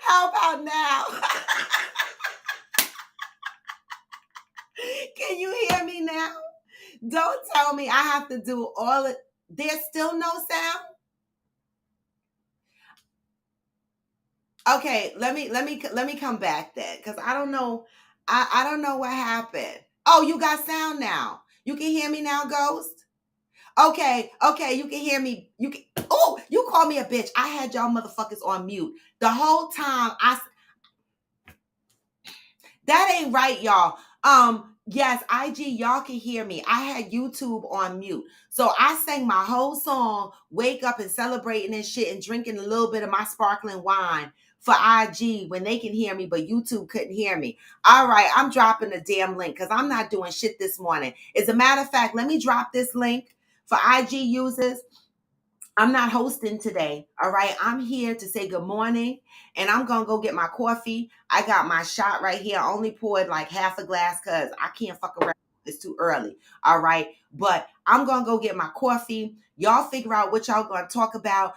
How about now? Can you hear me now? Don't tell me I have to do all it. There's still no sound? Okay, let me come back then, because I don't know. I don't know what happened. Oh, you got sound now. You can hear me now, Ghost? Okay, you can hear me. You can. Oh, you call me a bitch. I had y'all motherfuckers on mute the whole time. That ain't right, y'all. Yes, IG, y'all can hear me. I had YouTube on mute. So I sang my whole song, wake up and celebrating and shit and drinking a little bit of my sparkling wine for IG when they can hear me, but YouTube couldn't hear me. All right, I'm dropping the damn link because I'm not doing shit this morning. As a matter of fact, let me drop this link for IG users. I'm not hosting today. All right. I'm here to say good morning and I'm going to go get my coffee. I got my shot right here. I only poured like half a glass because I can't fuck around. It's too early. All right. But I'm going to go get my coffee. Y'all figure out what y'all going to talk about.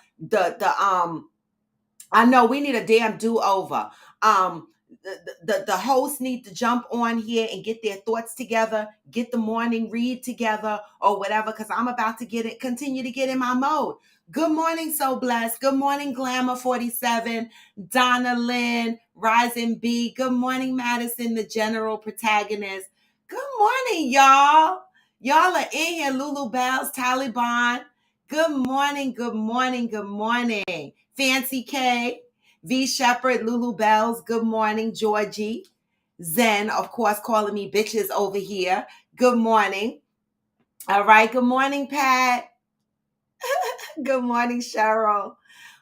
I know we need a damn do-over. The hosts need to jump on here and get their thoughts together, get the morning read together or whatever, because I'm about to continue to get in my mode. Good morning, So Blessed. Good morning, Glamour 47, Donna Lynn, Rising B. Good morning, Madison, the general protagonist. Good morning, y'all. Y'all are in here, Lulu Bells, Taliban. Good morning, good morning, good morning. Fancy K, V Shepherd, Lulu Bells, good morning, Georgie. Zen, of course, calling me bitches over here. Good morning. All right, good morning, Pat. Good morning, Cheryl.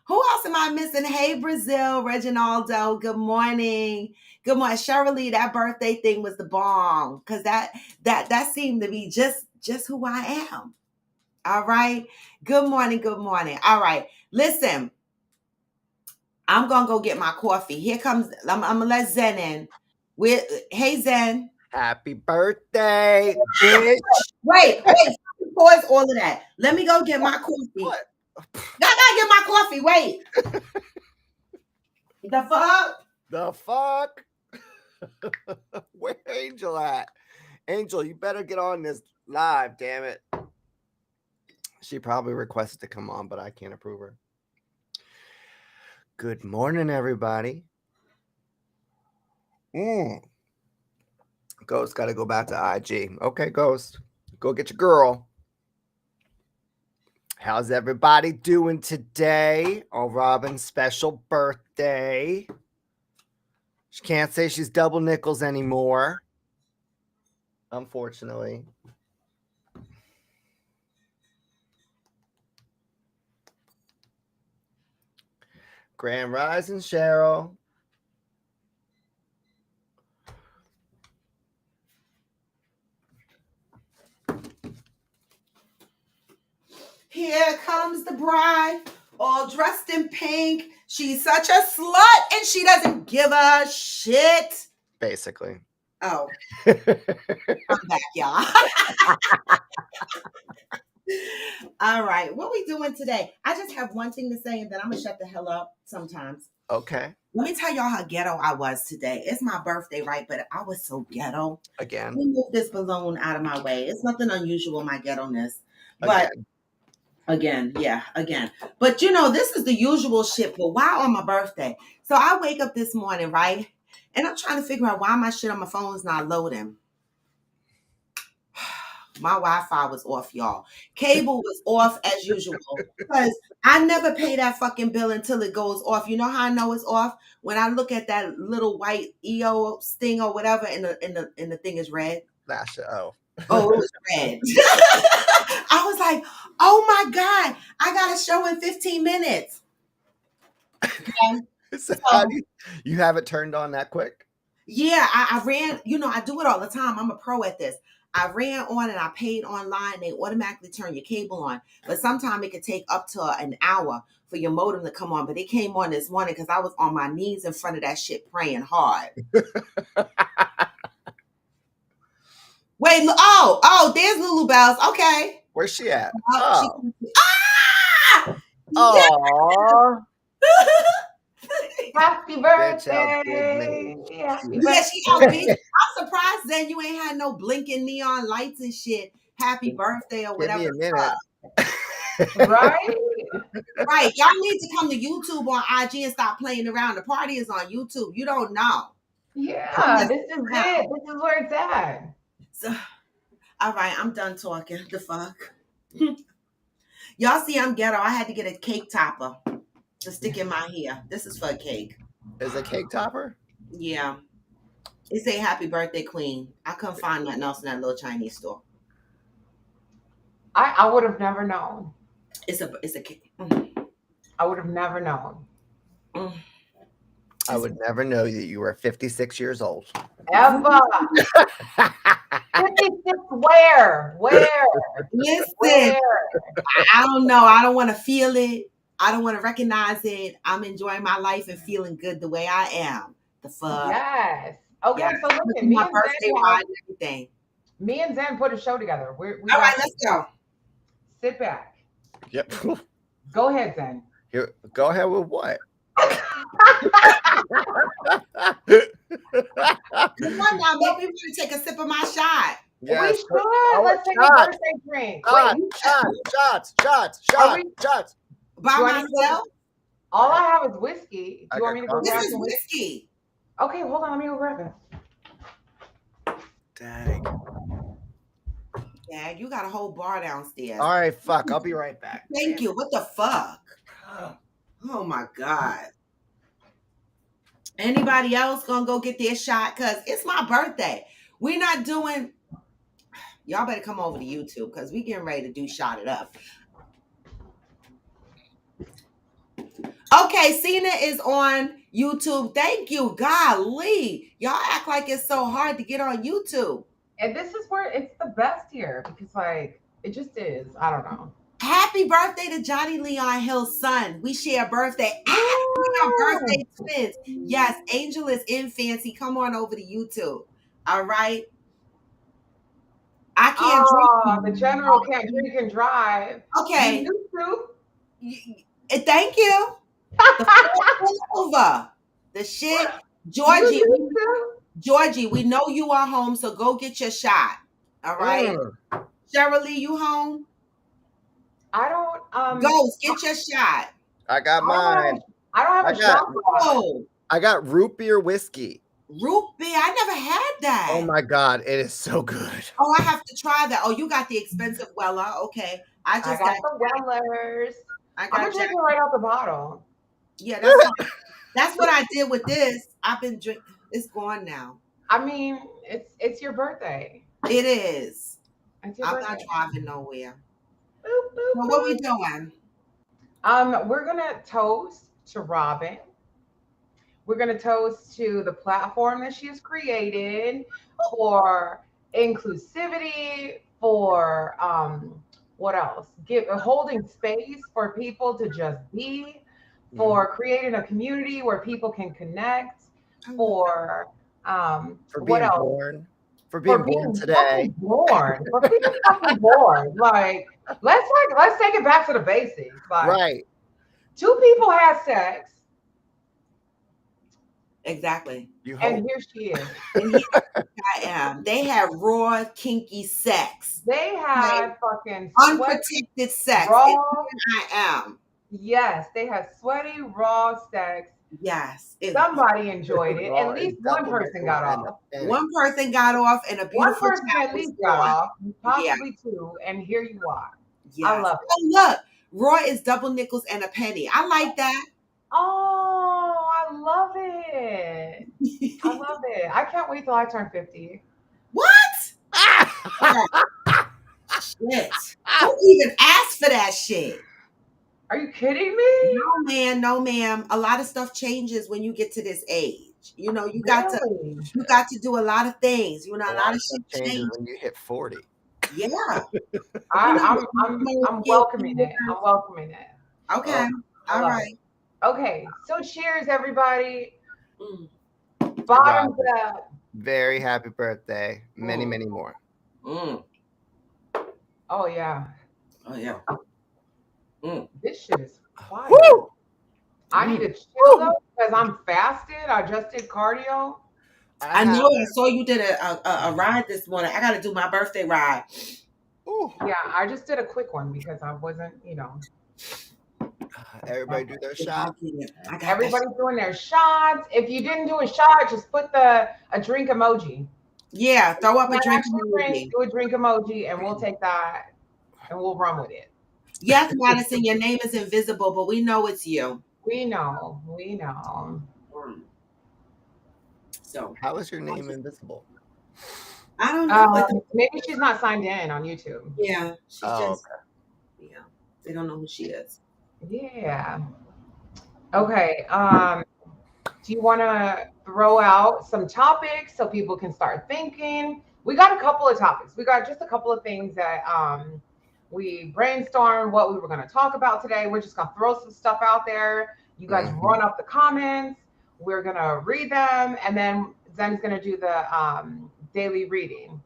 Who else am I missing? Hey, Brazil, Reginaldo. Good morning. Good morning, Cheryl Lee. That birthday thing was the bomb because that seemed to be just who I am. All right. Good morning. Good morning. All right. Listen, I'm gonna go get my coffee. Here comes. I'm gonna let Zen in. Hey Zen. Happy birthday, bitch. Wait. Pause all of that. Let me go get my coffee. What? I gotta get my coffee. Wait. The fuck? The fuck? Where Angel at? Angel, you better get on this live, damn it. She probably requested to come on, but I can't approve her. Good morning, everybody. Ghost got to go back to IG. Okay, Ghost, go get your girl. How's everybody doing today on Robin's special birthday? She can't say she's double nickels anymore, unfortunately. Grand Rising, Cheryl. Here comes the bride, all dressed in pink. She's such a slut and she doesn't give a shit. Basically. Oh. I'm back, y'all. All right. What we doing today? I just have one thing to say and then I'm going to shut the hell up sometimes. Okay. Let me tell y'all how ghetto I was today. It's my birthday, right? But I was so ghetto. Again. Let me move this balloon out of my way. It's nothing unusual, my ghetto-ness. But again. But you know, this is the usual shit, but why on my birthday? So I wake up this morning, right? And I'm trying to figure out why my shit on my phone is not loading. My Wi-Fi was off, y'all. Cable was off as usual because I never pay that fucking bill until it goes off. You know how I know it's off? When I look at that little white EO sting or whatever, and the thing is red. Oh, it was red. I was like, oh my God, I got a show in 15 minutes. Okay. So how do you have it turned on that quick? Yeah, I ran, I do it all the time. I'm a pro at this. I ran on and I paid online. They automatically turn your cable on. But sometimes it could take up to an hour for your modem to come on. But it came on this morning because I was on my knees in front of that shit praying hard. Wait, there's Lulu Bells. Okay. Where's she at? Oh. Aww. Happy Bitch outdid birthday. me. Happy Yeah, she birthday. outbid. I'm surprised then you ain't had no blinking neon lights and shit. Happy birthday or Give whatever me a the minute. Right? Right. Y'all need to come to YouTube on IG and stop playing around. The party is on YouTube. You don't know. Yeah, this is it. This is where it's at. So, all right, I'm done talking. The fuck. Y'all see I'm ghetto. I had to get a cake topper to stick in my hair. This is for a cake. Is a cake topper? Yeah. It say happy birthday, queen. I couldn't find nothing else in that little Chinese store. I would have never known. It's a cake. I would have never known. I would never know that you were 56 years old. Ever. 56 where? Where? Listen, Where? I don't know. I don't want to feel it. I don't want to recognize it. I'm enjoying my life and feeling good the way I am. The fuck. Yes. Okay, Yeah. so listen, My birthday ride and everything. me and Zen put a show together. We All right, let's go. sit back. Yep. Go ahead, Zen. Here, go ahead with what? Come on now, make me want to take a sip of my shot. We should. Oh, Let's take shots. a birthday drink. Shots. By Do I need to go- myself? All I have is whiskey. Do I you want me to go got This grab is some whiskey? whiskey. Okay, hold on. Let me go grab it. Dang. Yeah, you got a whole bar downstairs. All right, fuck. I'll be right back. Thank you. What the fuck? Oh my God. Anybody else gonna go get their shot? Cause it's my birthday. We're not doing. Y'all better come over to YouTube because we getting ready to do Shot It Up. Okay, Cena is on YouTube. Thank you. Golly. Y'all act like it's so hard to get on YouTube. And this is where it's the best here because, like, it just is. I don't know. Happy birthday to Johnny Leon Hill's son. We share a birthday. We are birthday twins. Yes, Angel is in fancy. Come on over to YouTube. All right. I can't Oh, drink. the general can't drink and drive. Okay. You Thank you. The fuck over. The shit. Georgie, Georgie, we know you are home, so go get your shot. All right. Cheryl Lee, you home? I don't. Ghost, get your shot. I got mine. I don't have a shot. Oh, I got root beer whiskey. root beer. I never had that. Oh my God, it is so good. Oh, I have to try that. Oh, you got the expensive Weller. Okay. I got got the Wellers. I I'm gonna drink it right out the bottle. Yeah, that's fine. That's what I did with this. I've been drinking. It's gone now. I mean, it's your birthday. It is. It's your I'm birthday. not driving nowhere. Boop, boop, So what we boop. doing? We're gonna toast to Robin. We're gonna toast to the platform that she's created for inclusivity, for what else? Holding space for people to just be, for creating a community where people can connect, for For what being else? born. For being born today. fucking born. For being fucking born. Like let's take it back to the basics. Like Right. two people had sex, Exactly. You and hope. here she is. And here I am. They had raw, kinky sex. They had fucking sweaty, Unprotected sex. raw. And here I am. Yes, they had sweaty, raw sex. Yes. Somebody enjoyed it. Raw At least and one double person nickel got and off. a penny. One person got off and a One beautiful person child at was least got born. off, possibly two, and here you are. Yes. I love it. Oh, look. Raw is double nickels and a penny. I like that. Oh, I love it. I love it. I can't wait till I turn 50. What? Shit. Who even asked for that shit? Are you kidding me? No, man, no, ma'am. A lot of stuff changes when you get to this age. You know, you got to do a lot of things. You know, a lot of shit changes when you hit 40. Yeah. I'm welcoming it. I'm welcoming it. Okay. All right. Okay. So cheers, everybody. Mm. Bottoms up. Very happy birthday. Many, many more. Mm. Oh yeah. Oh yeah. This shit is fire. Woo! I need to chill Woo! though because I'm fasted. I just did cardio. I I know. I haven't. saw you did a ride this morning. I got to do my birthday ride. Ooh. Yeah, I just did a quick one because I wasn't, Everybody do their shot. I got that. everybody's doing their shots. If you didn't do a shot, just put a drink emoji. Yeah, throw up a Not drink actually drink, emoji. do a drink emoji, and we'll take that and we'll run with it. Yes, Madison, your name is invisible, but we know it's you. We know, we know. Mm. So How is your name invisible? I don't know. Maybe she's not signed in on YouTube. Yeah, she's Oh, just yeah. They don't know who she is. Yeah. Okay. Do you want to throw out some topics so people can start thinking? We got a couple of topics. We got just a couple of things that we brainstormed what we were going to talk about today. We're just going to throw some stuff out there. You guys run up the comments. We're going to read them. And then Zen's going to do the daily reading.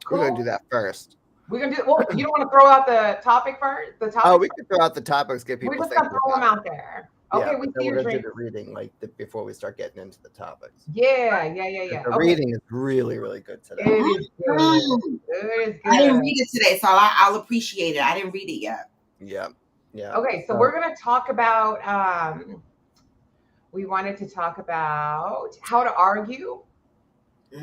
Cool. We're going to do that first. We're going to do, well, you don't want to throw out the topic first? The topic? Oh, we can throw out the topics, get people We're just going to throw them out there. Okay, yeah, we see your drink. Do the reading before we start getting into the topics. Yeah. The reading is really, really good today. It is good. It is good. I didn't read it today, so I'll appreciate it. I didn't read it yet. Yeah. Okay, so we're gonna talk about. We wanted to talk about how to argue.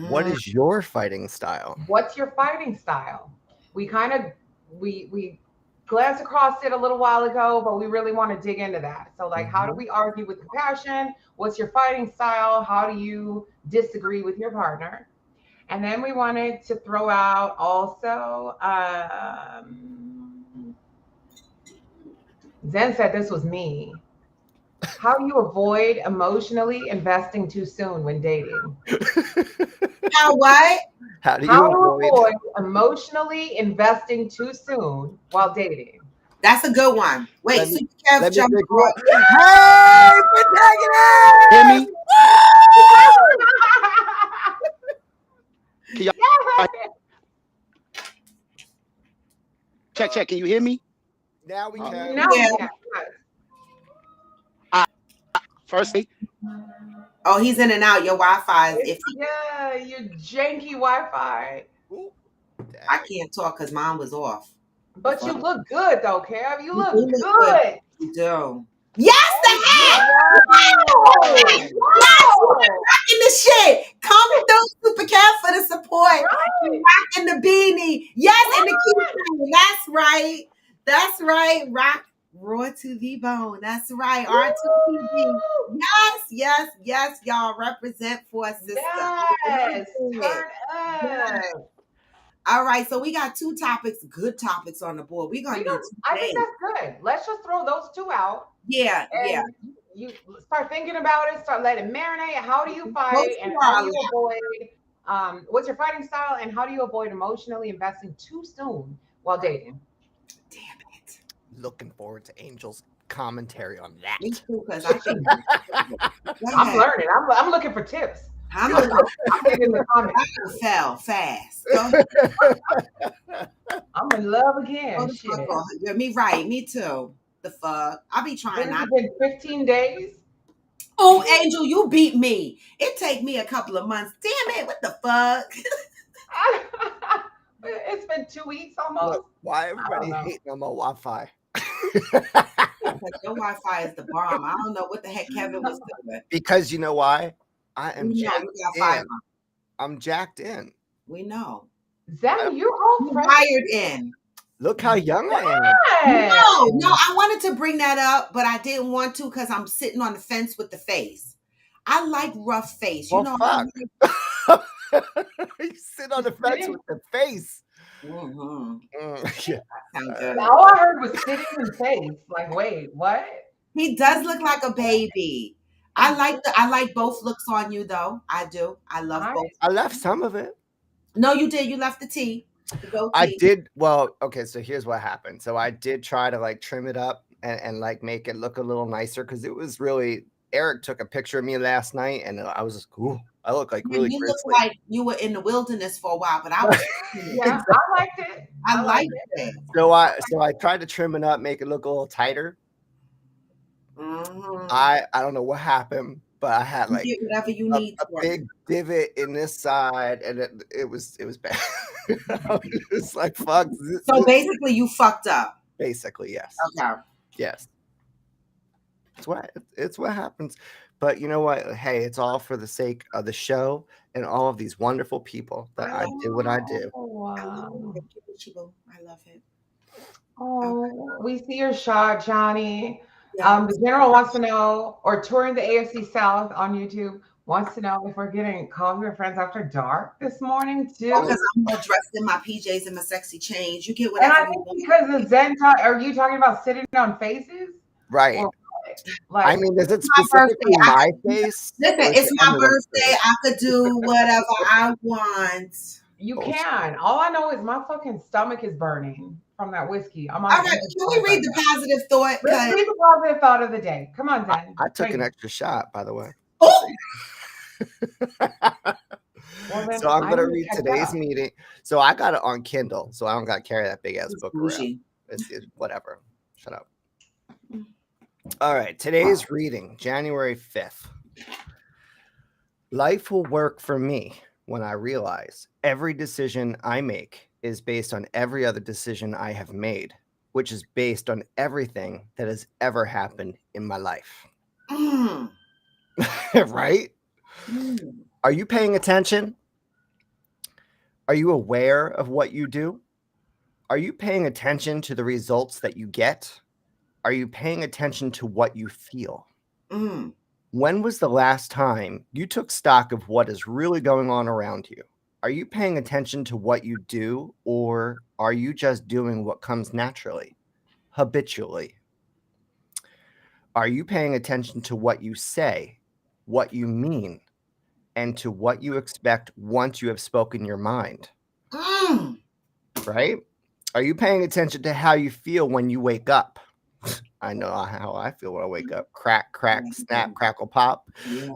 What is your fighting style? What's your fighting style? We kind of we glanced across it a little while ago, but we really want to dig into that. So, like, how do we argue with compassion? What's your fighting style? How do you disagree with your partner? And then we wanted to throw out also. Zen said this was me. How do you avoid emotionally investing too soon when dating? How what? How do you avoid emotionally investing too soon while dating? That's a good one. Wait, Super Kev jumped on. Hey, protagonist! Hear me? Can y'all check? Can you hear me? Now we can. Now we can. Firstly. Oh, he's in and out. Your Wi-Fi is iffy. Yeah, your janky Wi-Fi. I can't talk because mine was off. But you look good though, Kev. You look good. You do. Yes, the hat! Wow! Yes, we're rocking the shit. Come through, Super Kev, for the support. Right. Rocking the beanie. Yes, and the keychain. That's right. That's right. Rock raw to the bone. That's right. R2TV. Yes. Y'all represent for a sister. Yes. Turn up. All right, so we got two topics, good topics on the board. I think that's good. Let's just throw those two out. Yeah. You start thinking about it, start letting it marinate. How do you fight and how do you avoid what's your fighting style and how do you avoid emotionally investing too soon while dating? Damn it. Looking forward to Angel's commentary on that. Me too, because I think I'm learning. I'm looking for tips. I'm in the comments. I fell fast. I'm in love again. Me too. The fuck. I be trying not. It's been 15 days. Oh, Angel, you beat me. It take me a couple of months. Damn it. What the fuck? It's been 2 weeks almost. Look, why everybody hating on my Wi-Fi? Your Wi-Fi is the bomb. I don't know what the heck Kevin was doing. Because you know why? I am jacked in. I'm jacked in. We know. Zen, you're all wired in. Look how young I am. No, I wanted to bring that up, but I didn't want to because I'm sitting on the fence with the face. I like rough face. You know. Fuck. You sit on the fence with the face. Yeah. All I heard was sitting in face. Like, wait, what? He does look like a baby. I like both looks on you though. I do. I love both. I left some of it. No, you did. You left the tea. I did. Well, okay. So here's what happened. So I did try to trim it up and make it look a little nicer because it was really. Eric took a picture of me last night, and I was just cool. I look like really. You look like you were in the wilderness for a while, but I was. Yeah, I liked it. I liked it. So I tried to trim it up, make it look a little tighter. Mhm. I don't know what happened, but I had You like get whatever you a need for it. big divot in this side, and it was bad. I was just like, fuck. So basically, you fucked up. Basically, yes. Okay. Yes. It's what happens. But you know what? Hey, it's all for the sake of the show and all of these wonderful people that I do what I do. Oh, I love it. I love it. oh, we see your shot, Johnny. Yeah. The general wants to know, or touring the AFC South on YouTube wants to know if we're getting Coffee with Friends After Dark this morning too. Because I'm all dressed in my PJs and my sexy chains. You get And whatever I you think want. because the Zen talk, are you talking about sitting on faces? Right. Or I like, mean, is it It's my birthday. specifically my face? Listen, Or is it's it my everyone's birthday. face? I could do whatever I want. you Bullshit. can. All I know is my fucking stomach is burning from that whiskey. I'm on All the right, inside can we read right the now. positive thought? Let's read the positive thought of the day. Come on, Zen. I took an Please. extra shot, by the way. Oh, Well, then So I'm I gonna need to read catch today's up. meeting. So I got it on Kindle, so I don't gotta carry that big ass it's book around. bougie. It's whatever. Shut up. All right, today's reading, January 5th. Life will work for me when I realize every decision I make is based on every other decision I have made, which is based on everything that has ever happened in my life. Mm, Right? mm, Are you paying attention? Are you aware of what you do? Are you paying attention to the results that you get? Are you paying attention to what you feel? mm. When was the last time you took stock of what is really going on around you? Are you paying attention to what you do, or are you just doing what comes naturally, habitually? Are you paying attention to what you say, what you mean, and to what you expect once you have spoken your mind? Mm. Right? Are you paying attention to how you feel when you wake up? I know how I feel when I wake up. Crack, crack, snap, crackle, pop. Yeah.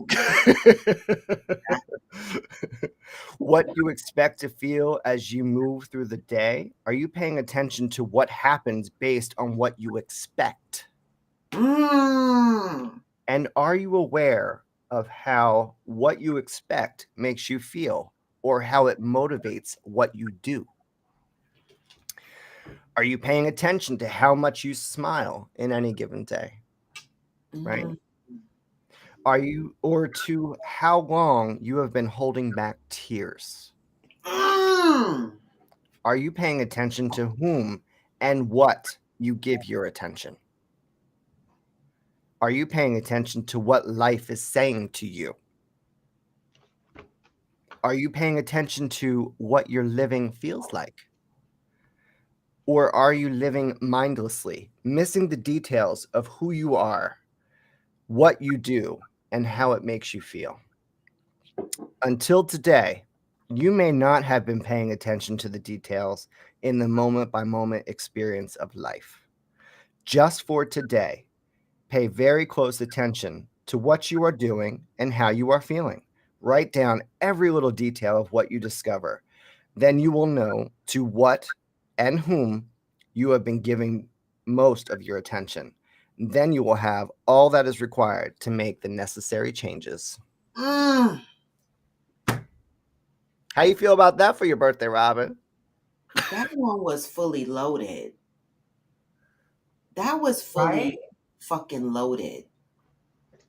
What you expect to feel as you move through the day? Are you paying attention to what happens based on what you expect? Mm. And are you aware of how what you expect makes you feel, or how it motivates what you do? Are you paying attention to how much you smile in any given day? Right? Mm. Are you, or to how long you have been holding back tears? Mm. Are you paying attention to whom and what you give your attention? Are you paying attention to what life is saying to you? Are you paying attention to what your living feels like? Or are you living mindlessly, missing the details of who you are, what you do, and how it makes you feel? Until today, you may not have been paying attention to the details in the moment by moment experience of life. Just for today, pay very close attention to what you are doing and how you are feeling. Write down every little detail of what you discover. Then you will know to what and whom you have been giving most of your attention. Then you will have all that is required to make the necessary changes. Mm. How you feel about that for your birthday, Robin? That one was fully loaded. That was fully Right? fucking loaded.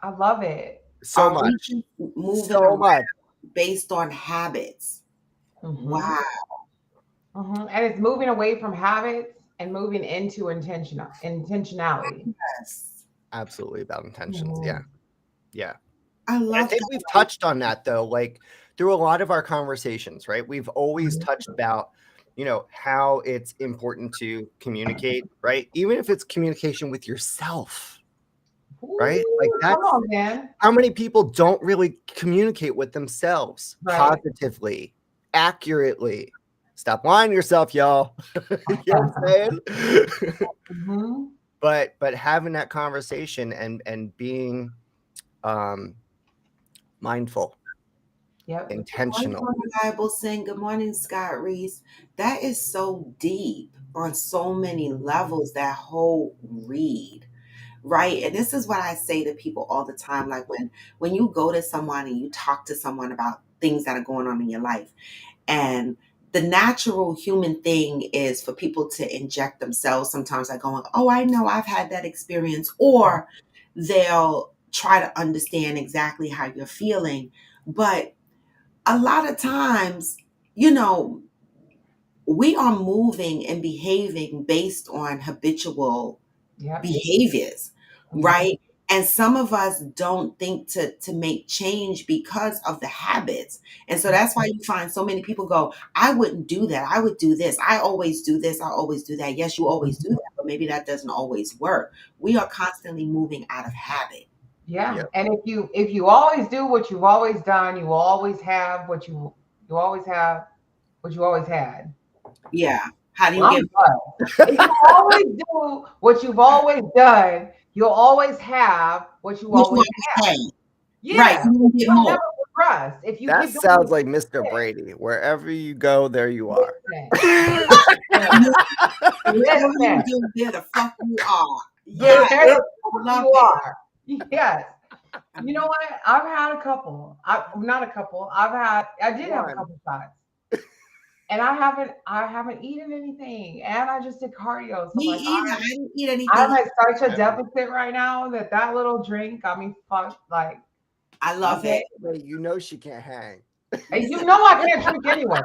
I love it. So Are much. we moving So around much. based on habits? Mhm. Wow. Mhm. And it's moving away from habits and moving into intentionality. Yes. Absolutely about intentions. Mhm. Yeah. Yeah. I I love think that. we've touched on that though, like through a lot of our conversations, right? We've always touched about, how it's important to communicate, right? Even if it's communication with yourself, right? Like Ooh, come that's on, man. how many people don't really communicate with themselves Right. positively, accurately. Stop lying to yourself, y'all. You know what I'm saying? Mhm. But having that conversation and being mindful, Yep. Good intentional. morning, Bible saying, good morning, Scott Reese. That is so deep on so many levels, that whole read. right? And this is what I say to people all the time. Like when you go to someone and you talk to someone about things that are going on in your life, and the natural human thing is for people to inject themselves sometimes like going, oh, I know I've had that experience, or they'll try to understand exactly how you're feeling. But a lot of times, you know, we are moving and behaving based on habitual Yep. behaviors, Mhm. right? And some of us don't think to make change because of the habits. And so that's why you find so many people go, I wouldn't do that. I would do this. I always do this. I always do that. Yes, you always do that, but maybe that doesn't always work. We are constantly moving out of habit. Yeah. Yep. And if you always do what you've always done, you will always have you always have what you always had. Yeah. How do Well, you I'm get done. If you always do what you've always done, you'll always have what you what you always always had. had? Right. Yeah. You don't get You'll more. never progress if you That keep doing sounds the like same Mr. shit. Brady. Wherever you go, there you are. Listen, You wherever listen, you go, there the fuck you are. there Yeah. the fuck Love you it. are. Yes. You know what? I've had a couple. Not a couple. I did have a One. couple shots. And I haven't eaten anything. And I just did cardio. So Me like either. I didn't eat I'm anything. at such a deficit right now that little drink got me fucked. Like, I love okay. it. Wait, you know she can't hang. And you Listen, know I can't drink anyway.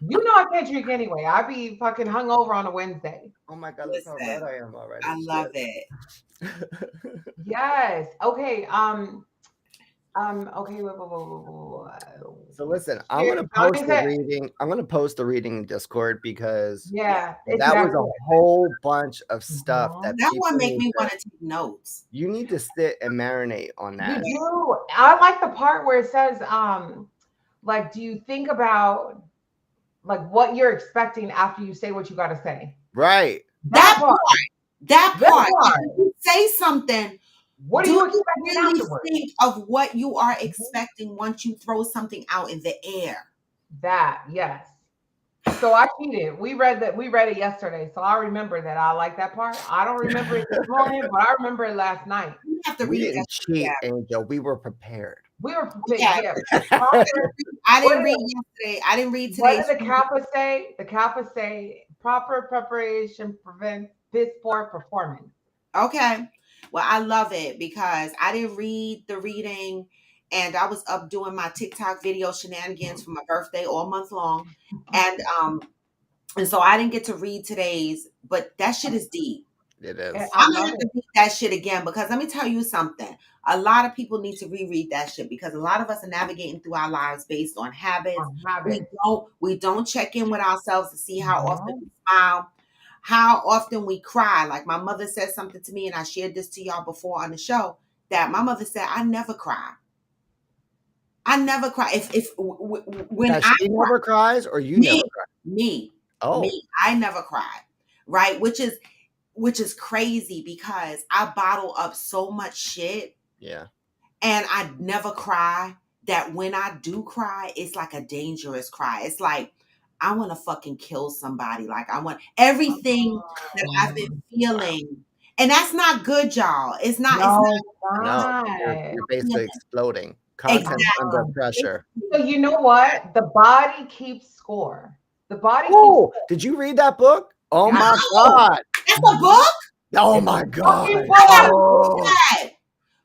You know I can't drink anyway. I be fucking hungover on a Wednesday. Oh my god, look how red listen. I am already. I love it. Yes. Okay. Okay. So listen, I'm Here, gonna Johnny post the said, reading. I'm gonna post the reading in Discord because Yeah. yeah, it's that that was a good. whole bunch of stuff that Mhm. That one people make need me to. want to take notes. You need to sit and marinate on You that. Yeah. do. I like the part where it says, like, do you think about like what you're expecting after you say what you got to say? Right. That That part. that That part. part. After you say something, What are do you you expecting really afterwards? think of what you are Mhm. expecting once you throw something out in the air? That, yes. So I cheated. We read it yesterday. So I remember that. I like that part. I don't remember it this morning, but I remember it last night. You have to We read that didn't shit cheat, again. Angel. We were prepared. We were prepared. Yeah. Yeah. Proper. I What didn't did read yesterday. I didn't read what today. did the Kappa say? The Kappa say proper preparation prevents piss poor performance. Okay. Well, I love it because I didn't read the reading and I was up doing my TikTok video shenanigans for my birthday all month long. And and so I didn't get to read today's, but that shit is deep. It And is. I I'm gonna love have it. to read that shit again because let me tell you something. A lot of people need to reread that shit because a lot of us are navigating through our lives based on habits. Habits. We don't check in with ourselves to see how often No. we smile, how often we cry. Like my mother said something to me, and I shared this to y'all before on the show. That my mother said, "I never cry. I never cry. When That I she cry, never cries or you never me, cry. me, Oh, me, I never cry, right? Which is crazy because I bottle up so much shit yeah. and I never cry that when I do cry, it's like a dangerous cry. It's like I want to fucking kill somebody. Like I want everything that I've been Wow. feeling. And that's not good, y'all. It's No, it's No, not. you're not basically exploding. Content under exactly. pressure. So you know what? The body keeps score. The body keeps Oh, score. did you read that book? Oh Yeah. my No, god. that's a book. Oh It's a my fucking god. I gotta book. read Oh, that.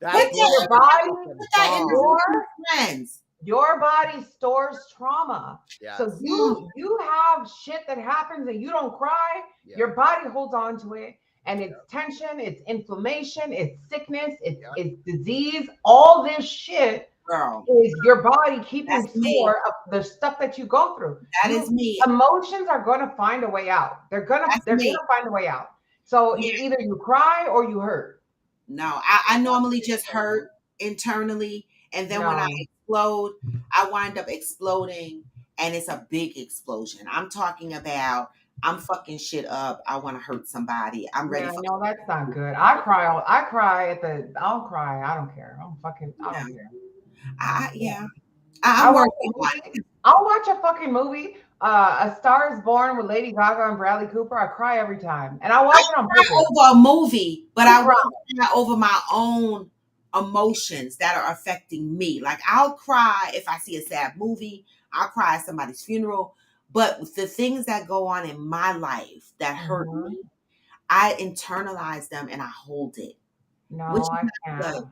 that Put It's book your that is body. fucking put that in the bomb. Your friends. your body stores trauma. So Yes. Mm, you have shit that happens and you don't cry. Yeah. Your body holds on to it, and it's tension, it's inflammation, it's sickness, it's Yeah. it's disease. All this shit girl, is your body keeping that's me. score of the stuff that you go through. That is You me. emotions are going to find a way out. They're gonna That's they're me. gonna find a way out. So Yeah. either you cry or you hurt. No, I normally just hurt internally, and then when I No, explode, I wind up exploding, and it's a big explosion. I'm talking about I'm fucking shit up. I want to hurt somebody. I'm ready yeah, for no, that's not good. I cry at the. I'll cry. I don't care. I yeah. don't care. I Yeah. yeah. I I'm watch working a on movie. I'll watch a fucking movie. A Star is Born with Lady Gaga and Bradley Cooper. I cry every time, and I watch it on Cry purpose. over a movie, but You I cry. won't cry over my own emotions that are affecting me. Like I'll cry if I see a sad movie. I'll cry at somebody's funeral. But the things that go on in my life that hurt Mhm. me, I internalize them and I hold it, which No, is I not good. can't.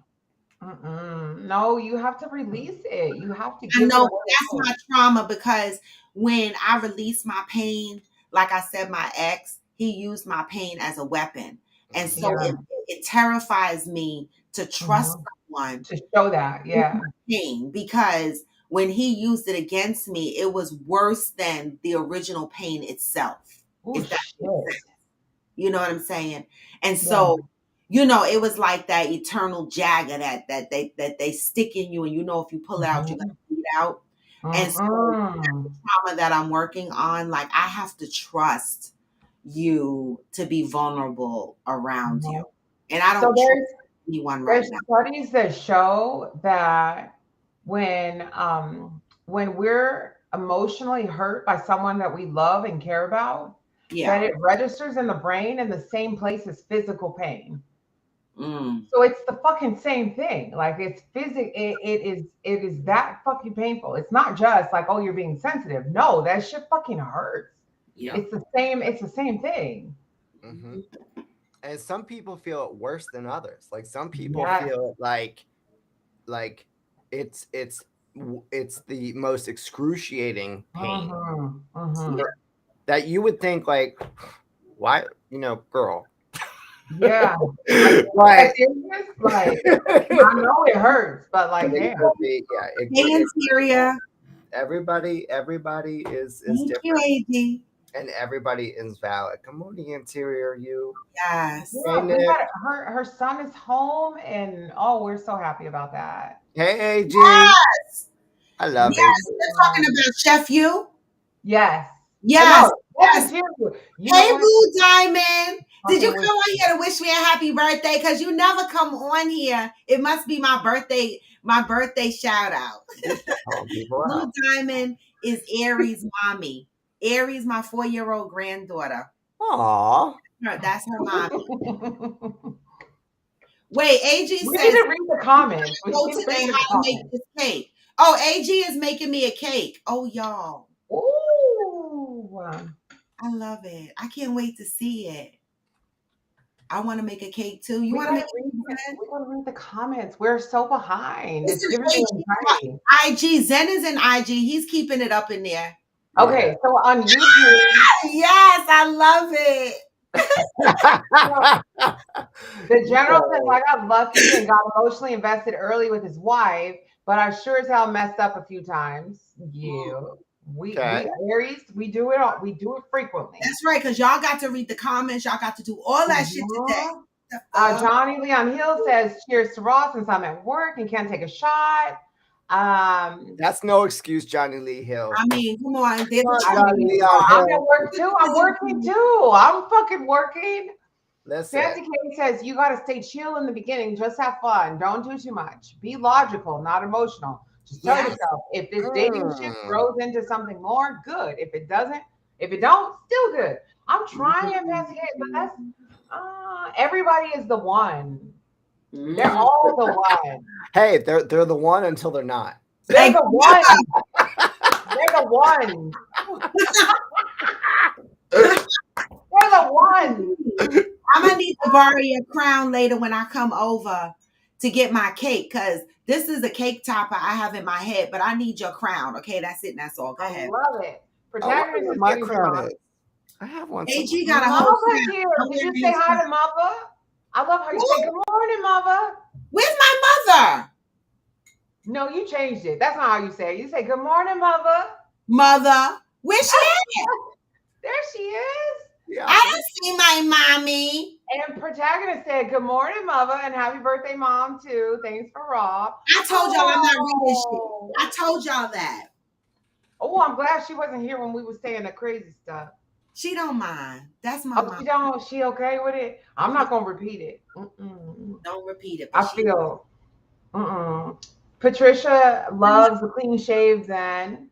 Mm-mm. No, you have to release it. You have to I give it know away. that's my trauma because when I release my pain, like I said, my ex, he used my pain as a weapon. And Mhm. so Yeah. it terrifies me to trust Mhm. someone To show that. with Yeah. my pain because when he used it against me, it was worse than the original pain itself, Oh if that makes shit. sense. You know what I'm saying? And Yeah. so, it was like that eternal jagger that they stick in you, and if you pull it out, you're gonna Mhm. bleed out. And so Mm-mm. trauma that I'm working on, like I have to trust you to be vulnerable around you. Mhm. And I So don't trust there's anyone right there's now. studies that show that when we're emotionally hurt by someone that we love and care about, that Yeah. it registers in the brain in the same place as physical pain. Mm. So it's the fucking same thing. Like it's it is that fucking painful. It's not just like, oh, you're being sensitive. No, that shit fucking hurts. Yep. It's the same thing. Mhm. And some people feel it worse than others. Like some people Yes. feel it like it's the most excruciating pain Mm-hmm. Yeah. Mm-hmm. that you would think like, why, girl. Yeah. Like, is that Like serious? Like, I it know it hurts, but like, damn. could be, yeah. Hey, Interior. Everybody is Thank you, different, AG. and everybody is valid. Come on, the interior, you. Yes. Hey, Yeah, we Nick. got her son is home, and oh, we're so happy about that. Hey, AG. Yes. I love AG. Yes. They're talking about Chef U. Yes. Yes. No, that's Yes. interior. You know Hey, what? Boo Diamond. Did you Fucking with come on here to wish me a happy birthday? Because you never come on here. It must be my birthday shout out. Just calling people Blue out. Diamond is Aries' mommy. Aries, my 4-year-old granddaughter. Aw. That's her mom. Wait, AG we need says, to read the comments. We go need to today read the how to make comments. this cake. Oh, AG is making me a cake. Oh, y'all. Ooh. I love it. I can't wait to see it. I want to make a cake too. You We want to make gotta a read cake, Zen? we gotta read the comments. We're so behind. This It's is giving me anxiety. IG. Zen is in IG. He's keeping it up in there. Yeah. Okay, so on YouTube, Yes, I love it. the general says I got lucky and got emotionally invested early with his wife, but I sure as hell messed up a few times. Yeah. Okay. We Aries, we do it all, we do it frequently. That's right, because y'all got to read the comments. Y'all got to do all that shit today. Mhm. The fuck? Johnny Leon Hill says, cheers to Ross since I'm at work and can't take a shot. That's no excuse, Johnny Lee Hill. I mean, come on. There's Come on, a Johnny truth. Leon I'm Hill. at work too. I'm working too. I'm fucking working. Listen. Fancy Kate says you got to stay chill in the beginning. Just have fun. Don't do too much. Be logical, not emotional. Just tell Yes. yourself if this dating shit Mm. grows into something more, good. If it doesn't, if it don't, still good. I'm trying, Fancy Kate, but that's everybody is the one. They're all the one. Hey, they're the one until they're not. They're the one. They're the one. They're the one. I'm gonna need to borrow your crown later when I come over to get my cake, because this is a cake topper I have in my head, but I need your crown. Okay, that's it. And that's all. Go I ahead. love it. I wonder Protagonist what is my getting crown drunk. is. I have one. AG somewhere. got a whole Mother crown. here. I'm Did you wearing say his hi crown. to Mother? I love how you say good morning, Mother. Where's my mother? No, you changed it. That's not how you say it. You say good morning, Mother. Mother. Where's she at? There she is. Yeah. I don't see my mommy. And Protagonist said good morning, Mother, and happy birthday, Mom, too. Thanks for Rob. I told y'all I'm not reading shit. Oh. I told y'all that. Oh, I'm glad she wasn't here when we were saying the crazy stuff. She don't mind. That's my Oh, mom. she don't. She okay with it? I'm not gonna repeat it. Mm-mm. Don't repeat it. I But she, feel. Mm-mm. Patricia loves the clean shaves and.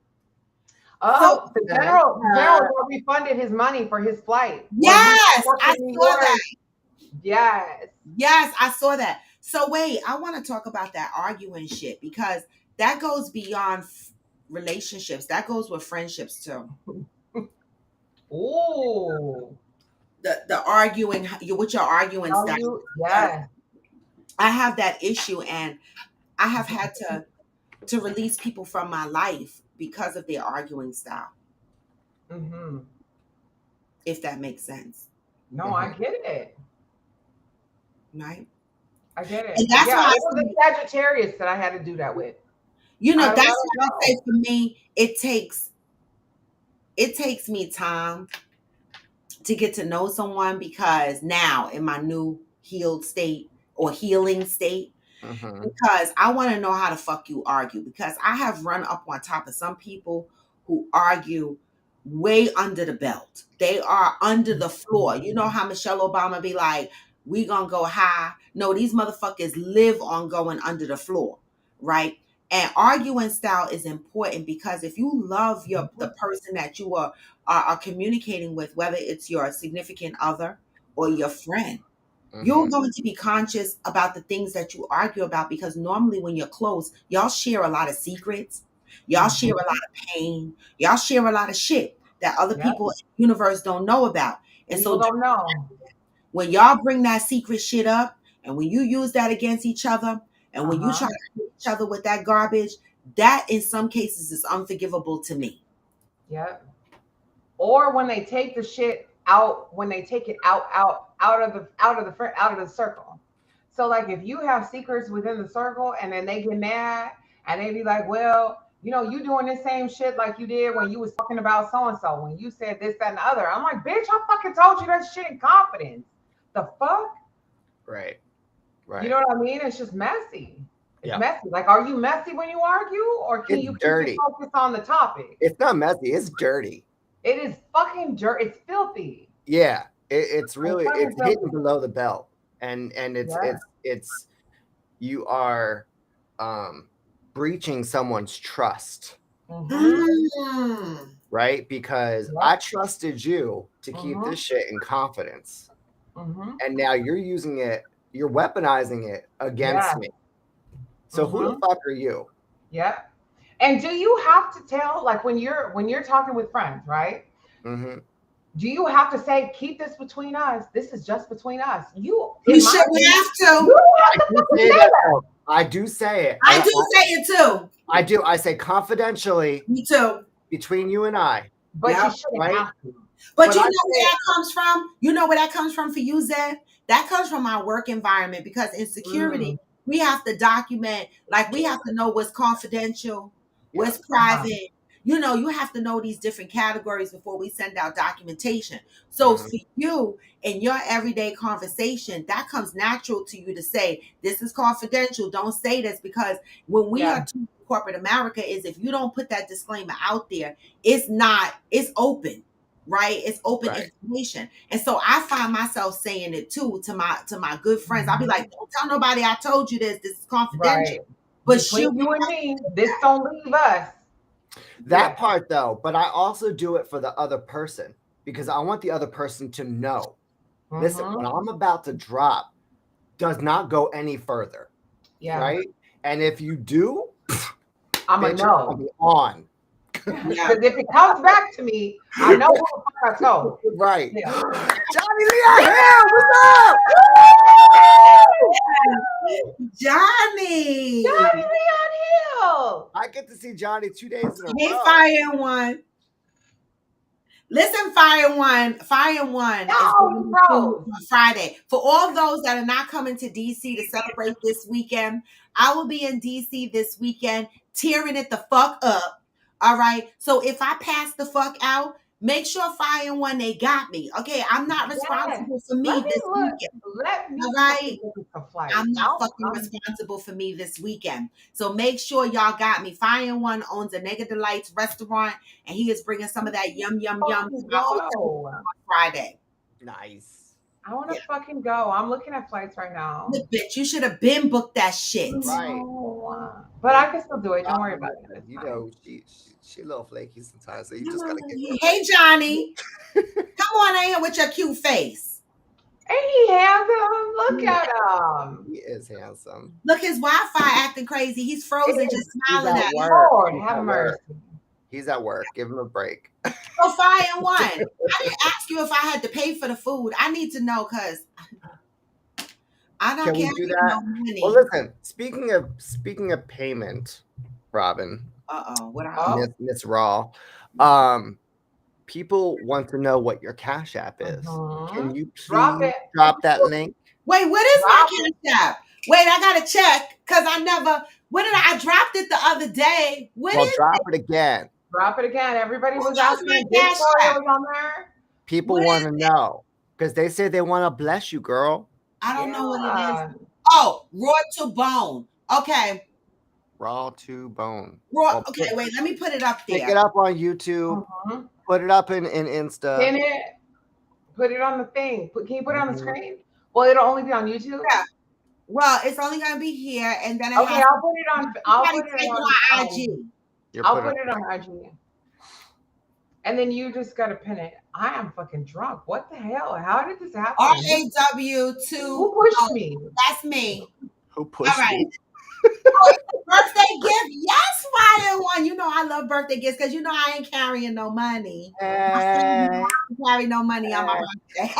Oh, the Okay. general got refunded his money for his flight. When he Yes, was I in New saw that. York. Yes. Yes, I saw that. So wait, I want to talk about that arguing shit because that goes beyond relationships. That goes with friendships too. Ooh. The arguing, with your arguing How style. you? Because Yes. I have that issue, and I have had to release people from my life because of their arguing style. Mm-hmm. If that makes sense, No, I get it. right? I get And it. that's Yeah, why it was a Sagittarius that I had to do that with. I that's let why it I say go. for me, it takes me time to get to know someone because now in my new healed state or healing state, Mm-hmm. because I want to know how the fuck you argue because I have run up on top of some people who argue way under the belt. They are under the floor. You know how Michelle Obama be like, we gonna go high. No, these motherfuckers live on going under the floor, right? And arguing style is important because if you love the person that you are communicating with, whether it's your significant other or your friend, you're Mm-hmm. going to be conscious about the things that you argue about because normally when you're close, y'all share a lot of secrets, y'all share a lot of pain, y'all share a lot of shit that other Yep. people in the universe don't know about. And People so don't know. when y'all bring that secret shit up and when you use that against each other and when you try Uh-huh. to hit each other with that garbage, that in some cases is unforgivable to me. Yep. Or when they take the shit out, when they take it out of the circle. So like if you have secrets within the circle and then they get mad and they be like, well, you doing the same shit like you did when you was talking about so and so, when you said this, that, and the other. I'm like, bitch, I fucking told you that shit in confidence. The fuck? Right. You Right. know what I mean? It's just messy. It's Yeah. messy. Like, are you messy when you argue, or can It's you keep it dirty. focused on the topic? It's not messy. It's dirty. It is fucking dirt. It's filthy. Yeah. It's It's really fucking it's hidden filthy. below the belt, and Yeah. it's you are breaching someone's trust, Mm-hmm. Mm. right? Because Yep. I trusted you to keep Mm-hmm. this shit in confidence, Mm-hmm. and now you're weaponizing it against Yeah. me. So who the Mm-hmm. fuck are you? Yeah. And do you have to tell, like when you're talking with friends, right? Mm-hmm. Do you have to say, keep this between us? This is just between us. You, You in my shouldn't opinion, have you to. don't I have to do fucking say say that that. though. I do say it. I do say it too. I do. I say confidentially Me too. between you and I, But you Yep. shouldn't right? have to. But But you I know say where it. that comes from? You know where that comes from for you, Zed? That comes from our work environment because in security, Mm. we have to document, like we have to know what's confidential, Yeah. what's Uh-huh. private. You have to know these different categories before we send out documentation. So Mhm. for you, in your everyday conversation, that comes natural to you to say, this is confidential. Don't say this because when we are Yeah. to corporate America is if you don't put that disclaimer out there, it's open, right? It's open Right. information. And so I find myself saying it too to my good friends. I'll be like, Mhm. don't tell nobody I told you this. This is confidential. Right. But Between should we you and me, this don't leave us. That Yeah. part though, but I also do it for the other person because I want the other person to know. Listen, Mm-hmm. what I'm about to drop does not go any further, Yeah. right? And if you do, I'm a bitch, I'll no. be on. yeah. Because if it comes back to me, I know who the fuck I told. Right. Yeah. Johnny Lee out here. What's up? Johnny. Johnny Leon Hill. I get to see Johnny 2 days in a Hey, row. Fire and One. Listen, Fire and One is No, going to be Rose. on Friday. For all those that are not coming to DC to celebrate this weekend, I will be in DC this weekend, tearing it the fuck up. All right. So if I pass the fuck out, make sure Fire and One they got me. Okay, I'm not Yes. responsible for Let me me this look. weekend. Let All me right. fucking look at some flights. I'm not fucking responsible for me this weekend. So make sure y'all got me. Fire and One owns a Nega Delights restaurant, and he is bringing some of that yum, yum, yum to fucking my hotel go. on Friday. Nice. I want Yeah. to fucking go. I'm looking at flights right now. Look, bitch, you should have been booked that shit. Right. No, want. But I can still do it. Don't worry about it. It's You fine. know, she a little flaky sometimes, so you just gotta give her. Hey, Johnny. Come on in here with your cute face. Ain't he handsome? Look at him. He is handsome. Look, his Wi-Fi acting crazy. He's frozen, just smiling at us. Lord, He's have at mercy. work. He's at work. Give him a break. So Fire and One. I didn't ask you if I had to pay for the food. I need to know because I don't Can we care. do that? No money. Well, listen. Speaking of payment, Robin, What Oh. Miss Raw, people want to know what your Cash App is. Can you Drop please it. drop that link? Wait, what is my Drop Cash App? Wait, I gotta check because I never. What did I dropped it the other day? What Well, is drop it again. Drop it again. Everybody Who was knows asking. my Victoria Cash App? was on there. People What want to know because they say they want to bless you, girl. I don't know what it Yeah. is. Oh, Raw to Bone. Okay. Raw to bone. Raw. Well, Okay, wait. Let me put it up pick there. it up on YouTube. Mhm. Put it up in Insta. Pin it. Put it on the thing. Can you put it on the screen? Well, it'll only be on YouTube. Yeah. Well, it's only gonna be here, and then it Okay, has. I'll put it on. I'll Somebody put it type on IG. I'll put it on IG. And then you just gotta pin it. I am fucking drunk. What the hell? How did this happen? RAW2. Who pushed me? That's me. Who pushed All right. me? Birthday gift. Yes, Fire One. You know I love birthday gifts because you know I ain't carrying no money. I don't carry no money on my birthday.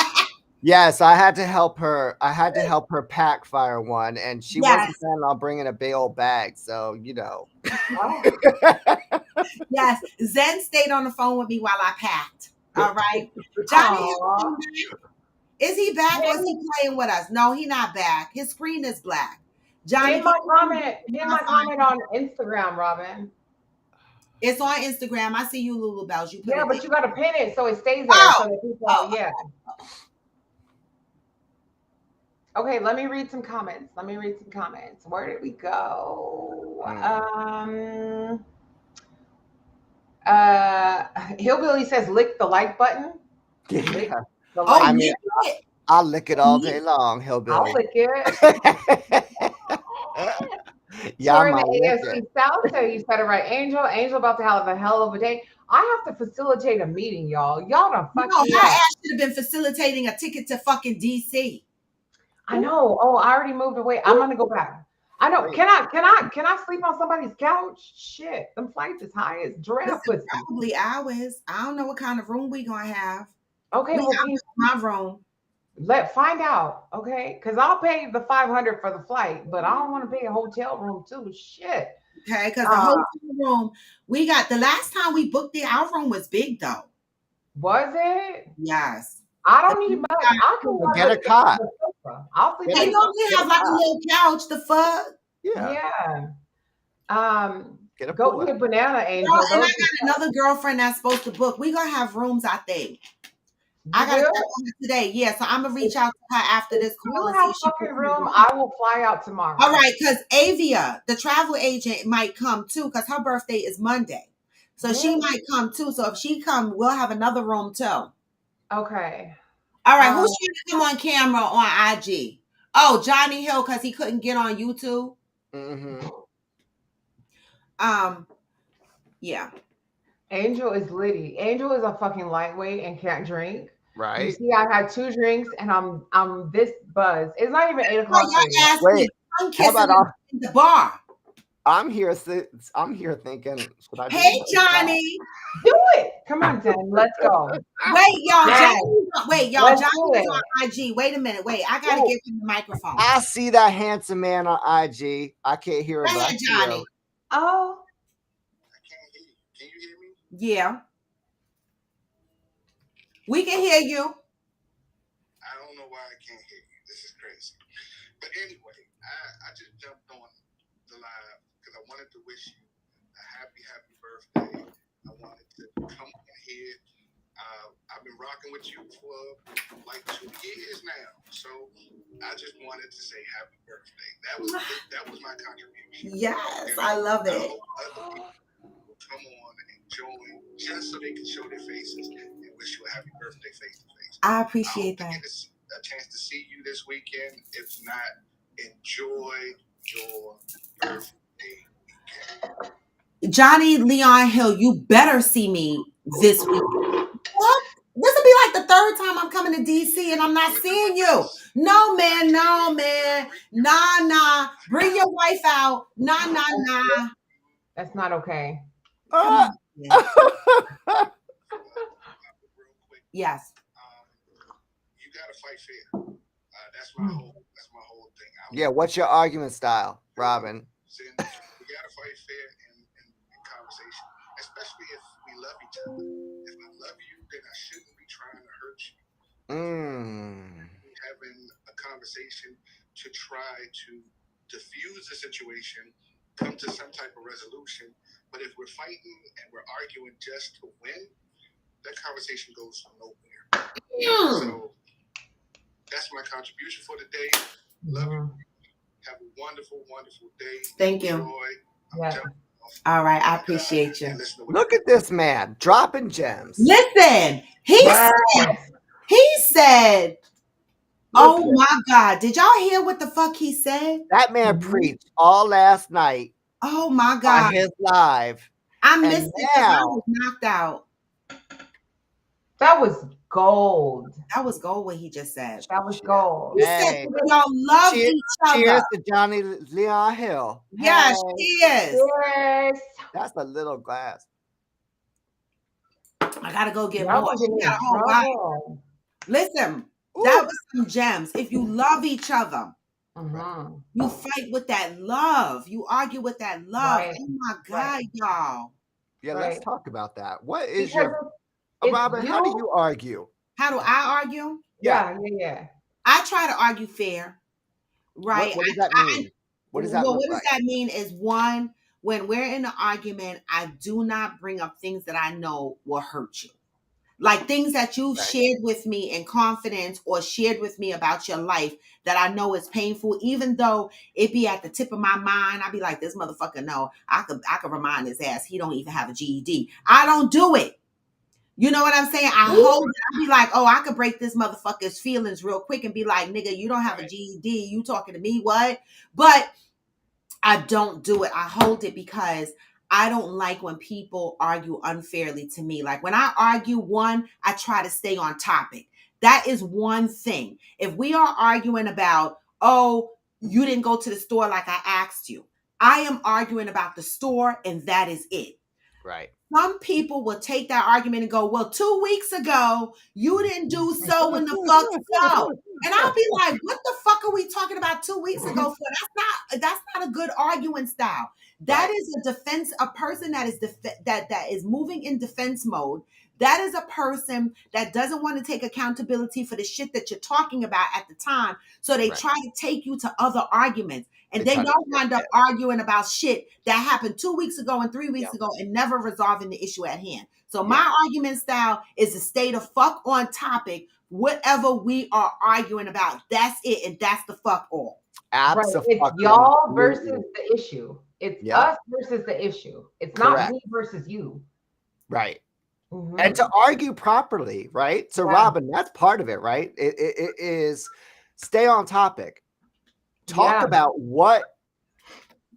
Yes, I had to help her. I had to help her pack Fire One, and she Yes. wasn't planning on bringing a big old bag. So you know. Oh, Yes, Zen stayed on the phone with me while I packed. All right, Johnny, aw. is he back or is he playing with us? No, he not back. His screen is black. Johnny, Hit my comment on Instagram, Robin. it's on Instagram. I see you, Lulu Bells. You put Yeah, it but there. you gotta pin it so it stays there Oh. so that people yeah. Okay, let me read some comments. Where did we go? Hillbilly says lick the like button. Lick Yeah. the Oh, like I mean, lick it. I'll lick it all day long, I'll Hillbilly. lick it. Yeah, We're in I'm the lick AFC it. South, so you said it right. Angel about to have a hell of a day. I have to facilitate a meeting, y'all. Y'all done No, fucked me my up. ass should have been facilitating a ticket to fucking DC. I know. Oh, I already moved away. I'm gonna go back. I know. Wait. Can I sleep on somebody's couch? Shit, them flights is high as giraffe Listen, pussy. probably ours. I don't know what kind of room we gonna have. Okay, well, can you My room. find out? Okay, because I'll pay the $500 for the flight, but I don't want to pay a hotel room too. Shit. Okay, because the hotel room we got the last time we booked our room was big though. Was it? Yes. I don't need much. I can Get a cot. I'll sleep. They normally have like a little couch. The fuck. Yeah. Get a Go pull-out. get Banana Angel. Girl, and I got another girlfriend that's supposed to book. We gonna have rooms, I think. I gotta check on her today. Yeah, so I'm gonna reach out to her after this call. You have fucking room. I will fly out tomorrow. All right, because Avia, the travel agent, might come too, because her birthday is Monday. So she might come too. So if she come, we'll have another room too. Okay. All right, who's trying to come on camera on IG? Oh, Johnny Hill, because he couldn't get on YouTube. Mm-hmm. Yeah. Angel is litty. Angel is a fucking lightweight and can't drink. Right. You see, I had 2 drinks and I'm this buzz. It's not even 8 o'clock. Wait, how about in the bar? I'm here thinking, should I do Hey, this? Johnny. Do it. Come on, Jen. Let's go. Wait, y'all. Yes. Johnny's on IG. Wait a minute. Wait, I gotta give him the microphone. I see that handsome man on IG. I can't hear it. Go ahead, Johnny. Oh. I can't hear you. Can you hear me? Yeah. We can hear you. I don't know why I can't hear you. This is crazy. But anyway, I just jumped on the live because I wanted to wish you a happy birthday. I wanted to come on here. I've been rocking with you for like 2 years now. So I just wanted to say happy birthday. That was my contribution. Yes, I love it. I hope other people will come on and join just so they can show their faces and wish you a happy birthday face to face. I appreciate that. I hope to get a chance to see you this weekend. If not, enjoy your birthday. Johnny Leon Hill, you better see me this week. What? This will be like the third time I'm coming to DC and I'm not seeing you. No, man. Nah. Bring your wife out. Nah. That's not okay. Come Uh, on. Man. real quick. Yes. You gotta fight fair. That's my whole thing. yeah, what's your argument style, Robin? We gotta fight fair in conversation, especially if we love each other. If I love you, then I shouldn't be trying to hurt you. Having a conversation to try to diffuse the situation, come to some type of resolution. But if we're fighting and we're arguing just to win, that conversation goes nowhere. So that's my contribution for today. Love you. Have a wonderful, wonderful day. Thank you. Enjoy. Yeah. All right. I appreciate you. Look at this man dropping gems. Listen, he said, oh Listen. my God. Did y'all hear what the fuck he said? That man preached all last night Oh my on God. his live. I missed it because I now- was knocked out. That was gold. That was gold what he just said. That was gold. He said Hey. y'all love Cheers- each other. Cheers to Johnny Leon Hill. Yes, Hey, cheers. Yes. that's a little glass. I gotta go get Y'all more. gonna get She me in got a whole bottle. trouble. Listen, Ooh. that was some gems. If you love each other, Mhm. you fight with that love. You argue with that love. Right. Oh my God, Right. y'all. Yeah, Right. let's talk about that. What is Because your it's Robin? How do you argue? How do I argue? Yeah. I try to argue fair, right? What does that mean? What does that Well, look what does like? that mean is one, when we're in an argument, I do not bring up things that I know will hurt you. Like things that you've Right. shared with me in confidence or shared with me about your life that I know is painful, even though it be at the tip of my mind. I'd be like, this motherfucker, no, I could remind his ass he don't even have a GED. I don't do it. You know what I'm saying? I hold it. I'd be like, oh, I could break this motherfucker's feelings real quick and be like, nigga, you don't have a GED. You talking to me? What? But I don't do it. I hold it because I don't like when people argue unfairly to me. Like when I argue one, I try to stay on topic. That is one thing. If we are arguing about, oh, you didn't go to the store like I asked you, I am arguing about the store and that is it. Right. Some people will take that argument and go, well, 2 weeks ago, you didn't do so in the fuck so. And I'll be like, what the fuck are we talking about 2 weeks ago for? That's not a good arguing style. That is a defense, a person that is that is moving in defense mode. That is a person that doesn't want to take accountability for the shit that you're talking about at the time. So they try to take you to other arguments. And they don't wind up arguing about shit that happened 2 weeks ago and 3 weeks ago and never resolving the issue at hand. So my argument style is to stay the fuck on topic. Whatever we are arguing about, that's it, and that's the fuck all. Absolutely. It's y'all versus the issue. It's us versus the issue. It's not me versus you. Right. Mm-hmm. And to argue properly, right? So, Robin, that's part of it, right? It is stay on topic. Talk about what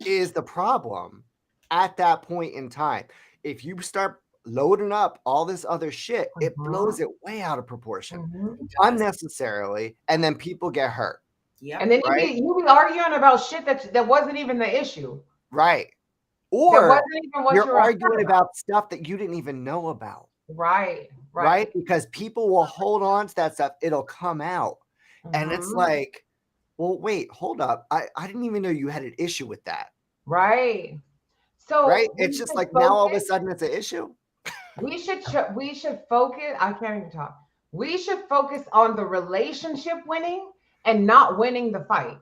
is the problem at that point in time. If you start loading up all this other shit, it blows it way out of proportion unnecessarily, and then people get hurt. Yeah. And then you be arguing about shit that wasn't even the issue. Right. Or you're arguing about stuff that you didn't even know about. Right. Because people will hold on to that stuff. It'll come out. And it's like, well, wait, hold up. I didn't even know you had an issue with that. Right. So it's just like now all of a sudden it's an issue. We should focus. I can't even talk. We should focus on the relationship winning and not winning the fight.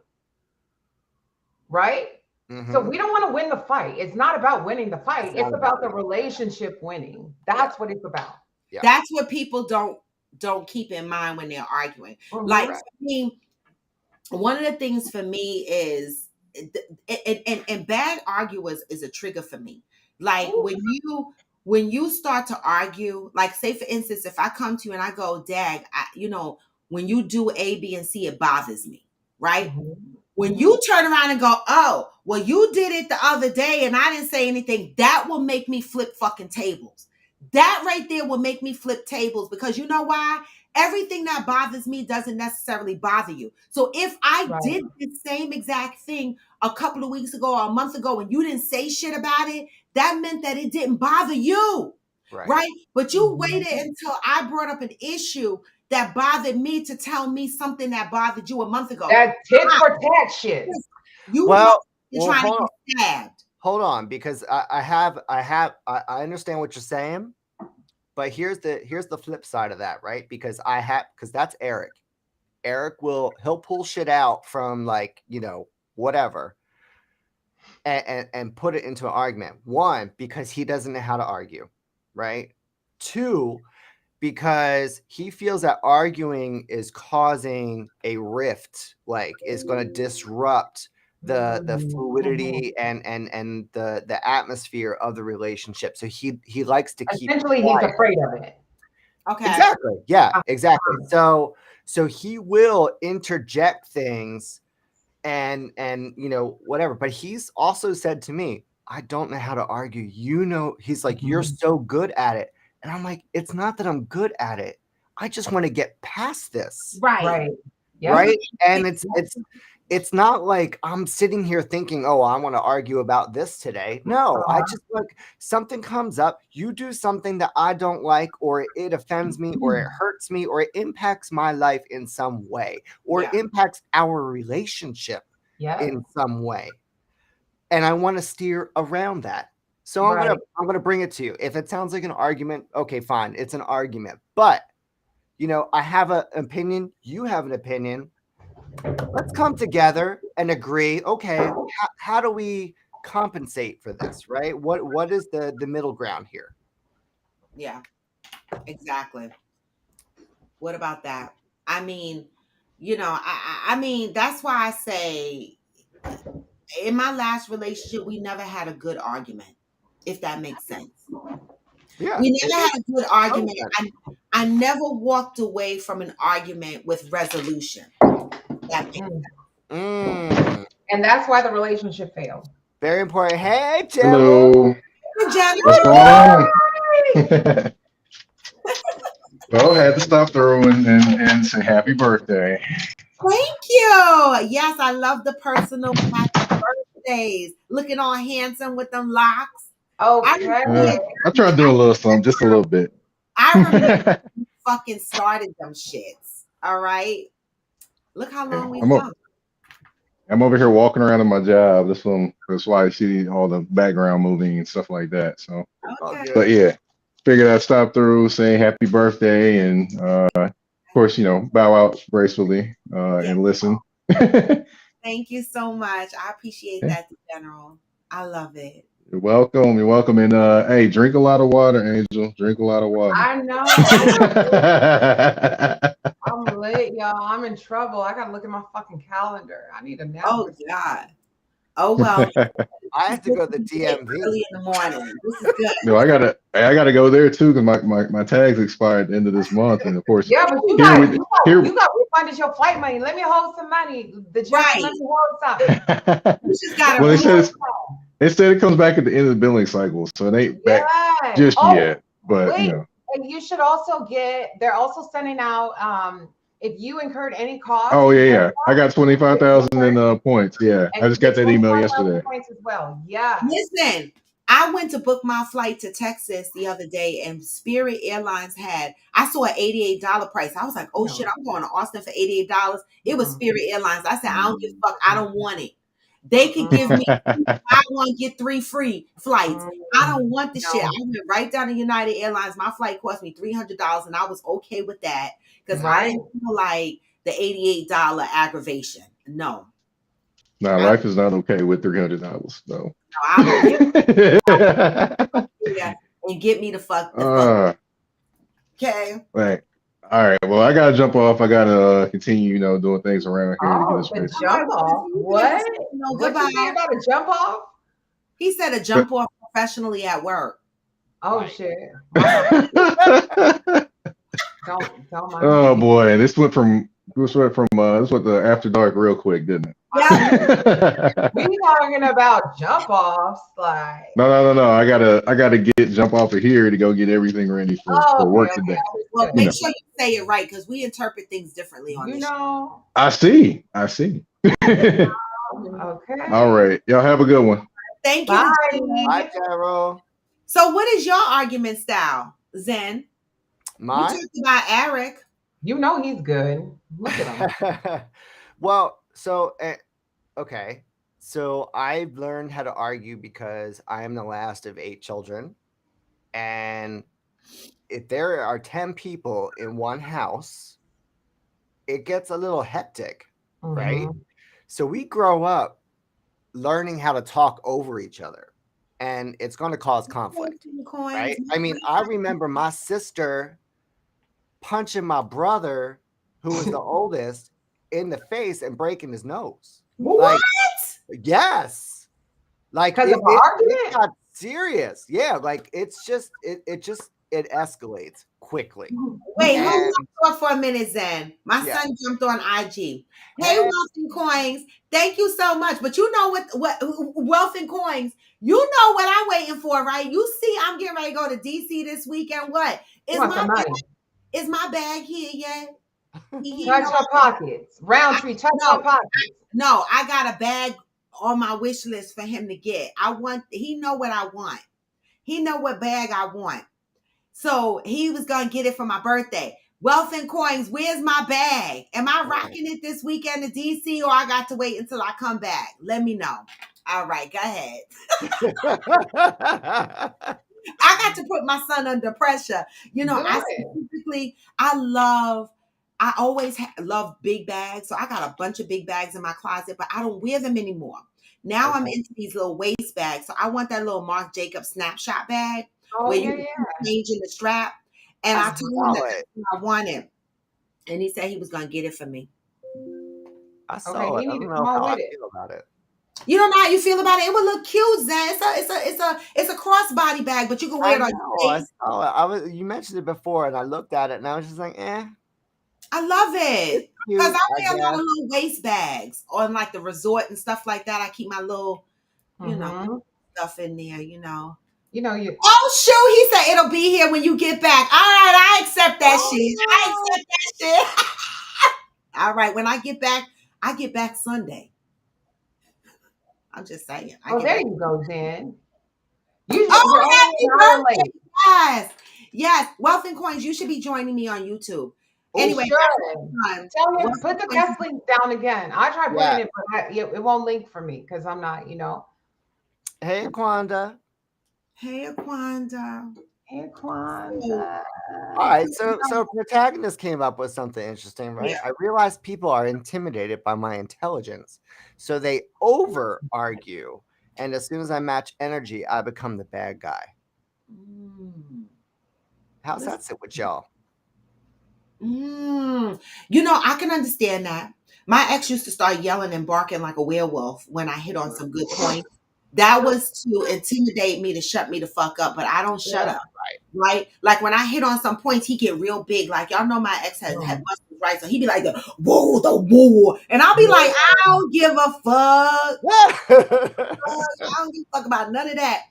Right? Mm-hmm. So we don't want to win the fight. It's not about winning the fight. It's about the relationship winning. That's what it's about. Yeah. That's what people don't keep in mind when they're arguing. Like for me, one of the things for me is, and bad arguers is a trigger for me. Like when you start to argue, like say for instance, if I come to you and I go, Dag, when you do A, B, and C, it bothers me, right? When you turn around and go, oh, well, you did it the other day and I didn't say anything, that will make me flip fucking tables. That right there will make me flip tables because you know why? Everything that bothers me doesn't necessarily bother you. So if I did the same exact thing a couple of weeks ago or a month ago and you didn't say shit about it, that meant that it didn't bother you. Right? But you waited until I brought up an issue that bothered me to tell me something that bothered you a month ago. That tit for tat shit. You're trying to get stabbed. Hold on, because I understand what you're saying, but here's the flip side of that, right? Because that's Eric. He'll pull shit out from like, whatever, and put it into an argument. One, because he doesn't know how to argue, right? Two, because he feels that arguing is causing a rift, like is going to disrupt the fluidity and the atmosphere of the relationship. So he likes to keep essentially he's afraid of it. Okay. Exactly. Yeah, exactly. So he will interject things and whatever. But he's also said to me, I don't know how to argue. He's like, you're so good at it. And I'm like, it's not that I'm good at it. I just want to get past this. Right. Yep. Right. And it's not like I'm sitting here thinking, oh, I want to argue about this today. No, I just like something comes up. You do something that I don't like, or it offends me, or it hurts me, or it impacts my life in some way, or it impacts our relationship in some way. And I want to steer around that. So I'm gonna bring it to you. If it sounds like an argument, okay, fine, it's an argument. But I have an opinion. You have an opinion. Let's come together and agree. Okay, how do we compensate for this? Right? What is the middle ground here? Yeah, exactly. What about that? I mean, I mean that's why I say in my last relationship we never had a good argument. If that makes sense. Yeah. We never had a good argument. I never walked away from an argument with resolution. That makes sense. And that's why the relationship failed. Very important. Hey, Hello. What's going on? Well, I had to stop through and say happy birthday. Thank you. Yes, I love the personal happy birthdays. Looking all handsome with them locks. Okay. I tried doing a little something, just a little bit. I remember you fucking started them shits. All right. Look how long we've done. I'm over here walking around in my job. That's why I see all the background moving and stuff like that. So, but yeah, figured I'd stop through, say happy birthday, and of course, bow out gracefully and listen. Thank you so much. I appreciate that, General. I love it. You're welcome. You're welcome. And hey, drink a lot of water, Angel. Drink a lot of water. I know. I'm late, y'all. I'm in trouble. I gotta look at my fucking calendar. I need a nap. Oh God. Oh well. I have to go to the DMV early in the morning. This is good. No, I gotta go there too because my tags expired at the end of this month, and of course, yeah, but you got refunded your flight money. Let me hold some money. Let me hold something. You just gotta. Well, it said it comes back at the end of the billing cycle, so it ain't back just yet. But wait, and you should also they're also sending out if you incurred any costs. Oh yeah. I got 25,000 in points. Yeah, I just got that email yesterday. Points as well. Yeah. Listen, I went to book my flight to Texas the other day, and Spirit Airlines I saw an $88 price. I was like, oh shit, I'm going to Austin for $88. It was Spirit Airlines. I said, I don't give a fuck. I don't want it. They could give me I want to get 3 free flights. I don't want the shit. I went right down to United Airlines. My flight cost me $300, and I was okay with that because I didn't feel like the $88 aggravation. No. No, life is not okay with $300. No. And get me the fuck. Okay. Right. All right. Well, I gotta jump off. I gotta continue, doing things around here to get this jump off. What? No, goodbye. What you say about a jump off? He said a jump off professionally at work. Oh shit. Don't mind. Oh boy, this went from This went from this went the after dark real quick, didn't it? Yeah. We talking about jump offs, like. No. I gotta get jump off of here to go get everything ready Oh, for okay, work today. Well, understood. You make know. sure you say it right because we interpret things differently on You this show. know. I see. All Okay. right. Y'all have a good one. Thank you. Bye. Bye, Carol. So, what is your argument style, Zen? You Mine? talked about Eric. You know he's good. Look at him. Well, so okay. So I've learned how to argue because I am the last of 8 children. And if there are 10 people in one house, it gets a little hectic, right? Mhm. So we grow up learning how to talk over each other, and it's going to cause conflict, right? I mean, I remember my sister punching my brother, who was the oldest, in the face and breaking his nose. What? Like, yes. Like Because of an it argument? got serious. Yeah, like it's just it escalates quickly. Wait, And hold on for a minute, Zen. My Yeah. son jumped on IG. Hey, Hey. Wealth and Coins, thank you so much. But you know what Wealth and Coins, you know what I'm waiting for, right? You see, I'm getting ready to go to DC this weekend. What? You want some money? Is my bag here yet? Touch your pockets. Roundtree, touch your pockets. No, I got a bag on my wish list for him to get. He know what I want. He know what bag I want. So he was gonna get it for my birthday. Wealth and Coins, where's my bag? Am I rocking it this weekend to DC or I got to wait until I come back? Let me know. All right, go ahead. I got to put my son under pressure. You know, I always love big bags. So I got a bunch of big bags in my closet, but I don't wear them anymore. Now I'm into these little waist bags. So I want that little Marc Jacobs snapshot bag where you changing the strap. And I told him that I wanted. And he said he was gonna get it for me. I saw it. I don't know how I feel about it. You don't know how you feel about it. It would look cute, Zan. It's a crossbody bag, but you can wear it on your face. You mentioned it before, and I looked at it, and I was just like, eh. I love it because I wear a lot of guess. little waist bags on like the resort and stuff like that. I keep my little, stuff in there. You know. Oh shoot! He said it'll be here when you get back. All right, I accept that shit. I accept that shit. All right, when I get back Sunday. I'm just saying. There you go, Zen. Happy birthday! Yes. Wealth and Coins, you should be joining me on YouTube. Anyway, tell him put the guest link down again. I tried putting it, but it won't link for me because I'm not, Hey, Aquanda. Hey, Aquanda. Hey, Aquanda. All right, so protagonist came up with something interesting, right? Yeah. I realized people are intimidated by my intelligence, so they over argue, and as soon as I match energy, I become the bad guy. How's that sit with y'all? You know, I can understand that. My ex used to start yelling and barking like a werewolf when I hit on some good points. That was to intimidate me, to shut me the fuck up, but I don't shut up. Right? Like when I hit on some points, he get real big. Like y'all know my ex had muscles, right? So he'd be like, whoa. And I'll be like, I don't give a fuck. I don't give a fuck about none of that.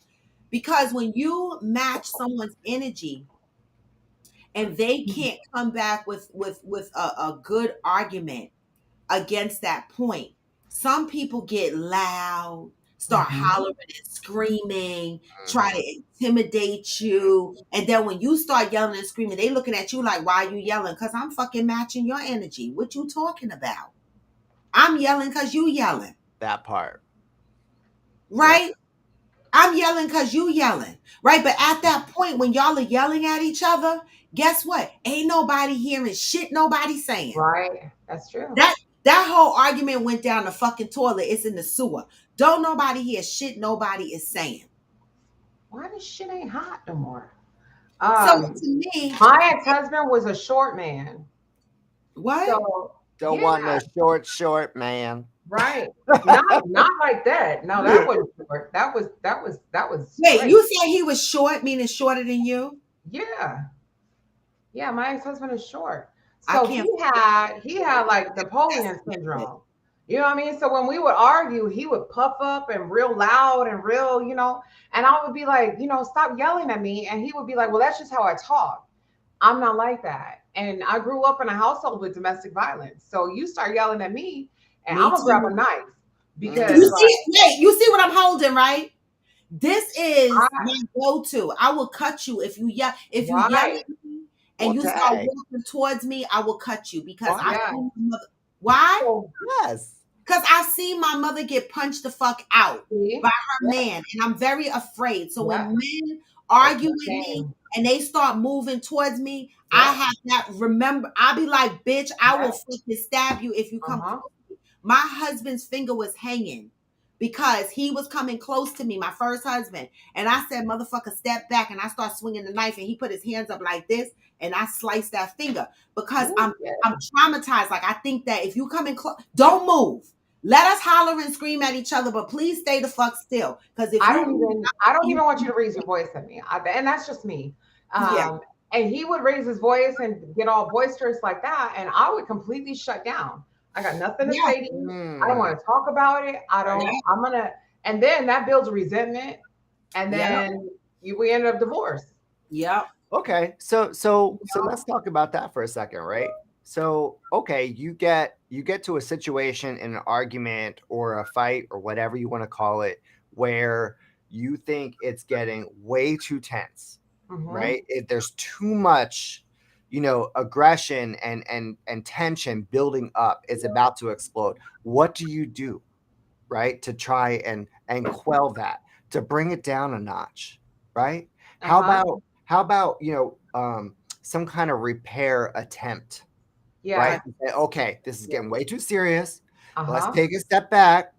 Because when you match someone's energy and they can't come back with a good argument against that point, some people get loud, start hollering and screaming, try to intimidate you. And then when you start yelling and screaming, they looking at you like, why are you yelling? Because I'm fucking matching your energy. What you talking about? I'm yelling because you yelling. That part. Right? Yeah. I'm yelling because you yelling. Right? But at that point, when y'all are yelling at each other, guess what? Ain't nobody hearing shit nobody saying. Right. That's true. That whole argument went down the fucking toilet. It's in the sewer. Don't nobody hear shit nobody is saying. Why this shit ain't hot no more? So to me, my ex-husband was a short man. What? So, don't want no short man. Right. Not like that. No, that wasn't short. That was Wait, straight. You said he was short, meaning shorter than you? Yeah. Yeah, my ex-husband is short. I So can't. he had like Napoleon syndrome. You know what I mean? So when we would argue, he would puff up and real loud and real, and I would be like, stop yelling at me. And he would be like, well, that's just how I talk. I'm not like that. And I grew up in a household with domestic violence. So you start yelling at me and I'm Me gonna grab a too. knife because You like see, wait, you see what I'm holding, right? This is I, my go-to. I will cut you if you yell. If you yell right. at me and Well, you start dang. walking towards me, I will cut you because Why? I've Yeah. seen my mother. Why? So Yes. Because I've seen my mother get punched the fuck out by see, her man, and I'm very afraid. So when yeah, men that's argue the with me thing. and they start moving towards me, I Yeah, have that. Remember, I'll be like, "Bitch, I will yeah. fucking stab you if you come Uh-huh. close." My husband's finger was hanging because he was coming close to me, my first husband. And I said, motherfucker, step back. And I start swinging the knife and he put his hands up like this and I sliced that finger because Ooh, I'm yeah. traumatized. Like I think that if you come in close, don't move. Let us holler and scream at each other, but please stay the fuck still. Because if you move, I don't you even want you to raise your voice at me. And that's just me. yeah, And he would raise his voice and get all boisterous like that, and I would completely shut down. I got nothing to yeah, say to you. I don't Mm. want to talk about it. I Right. don't. yeah, I'm gonna. And then that builds resentment, and yeah, then we end up divorced. yeah. Okay, so let's talk about that for a second, right? So, okay, you get to a situation in an argument or a fight or whatever you want to call it where you think it's getting way too tense, Mm-hmm. right? There's too much, aggression and tension building up. It's about to explode. What do you do, right, to try and quell that, to bring it down a notch, right? How Uh-huh. about some kind of repair attempt, right? Yeah. Say, okay, this is getting way too serious. Let's Uh-huh. take a step back.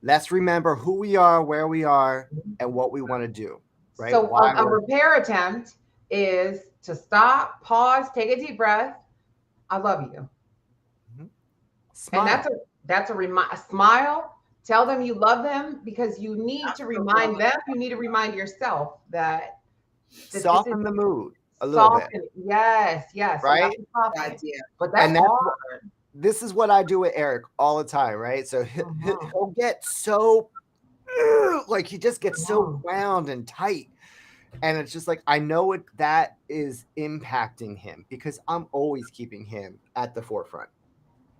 Let's remember who we are, where we are, and what we want to do, right? So Why a we're repair attempt is to stop, pause, take a deep breath. I love you. Mhm. And Smile. a smile. Tell them you love them because you need to So wrong. remind them. You need to remind yourself that this is Soften the mood a little bit, soften. Yes, yes. You have right? to soften it. Idea. But And that's that's hard. this is what I do with Eric all the time, right? So Mhm. he'll get so like he just gets so Mhm. wound and tight. And it's just like I know that is impacting him because I'm always keeping him at the forefront,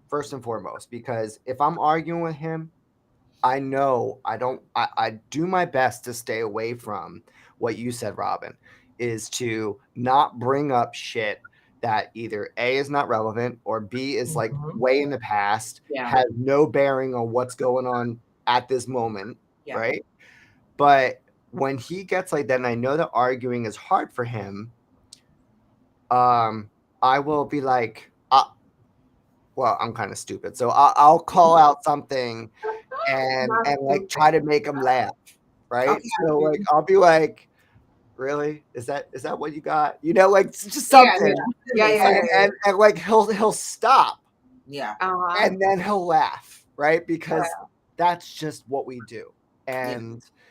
first and foremost. Because if I'm arguing with him, I know I do my best to stay away from what you said, Robin, is to not bring up shit that either A is not relevant or B is like Mhm. way in the past, Yeah, has no bearing on what's going on at this moment, yeah. right? But when he gets like that, and I know that arguing is hard for him, I will be like, well, I'm kind of stupid, so I'll call out something Not and like stupid. try to make them laugh, right? Okay. So like I'll be like, really? Is that what you got? Like just Yeah, something, Yeah, silly. yeah, yeah, yeah. and like he'll stop Yeah, Uh-huh. and then he'll laugh, right? Because Yeah. that's just what we do, yeah.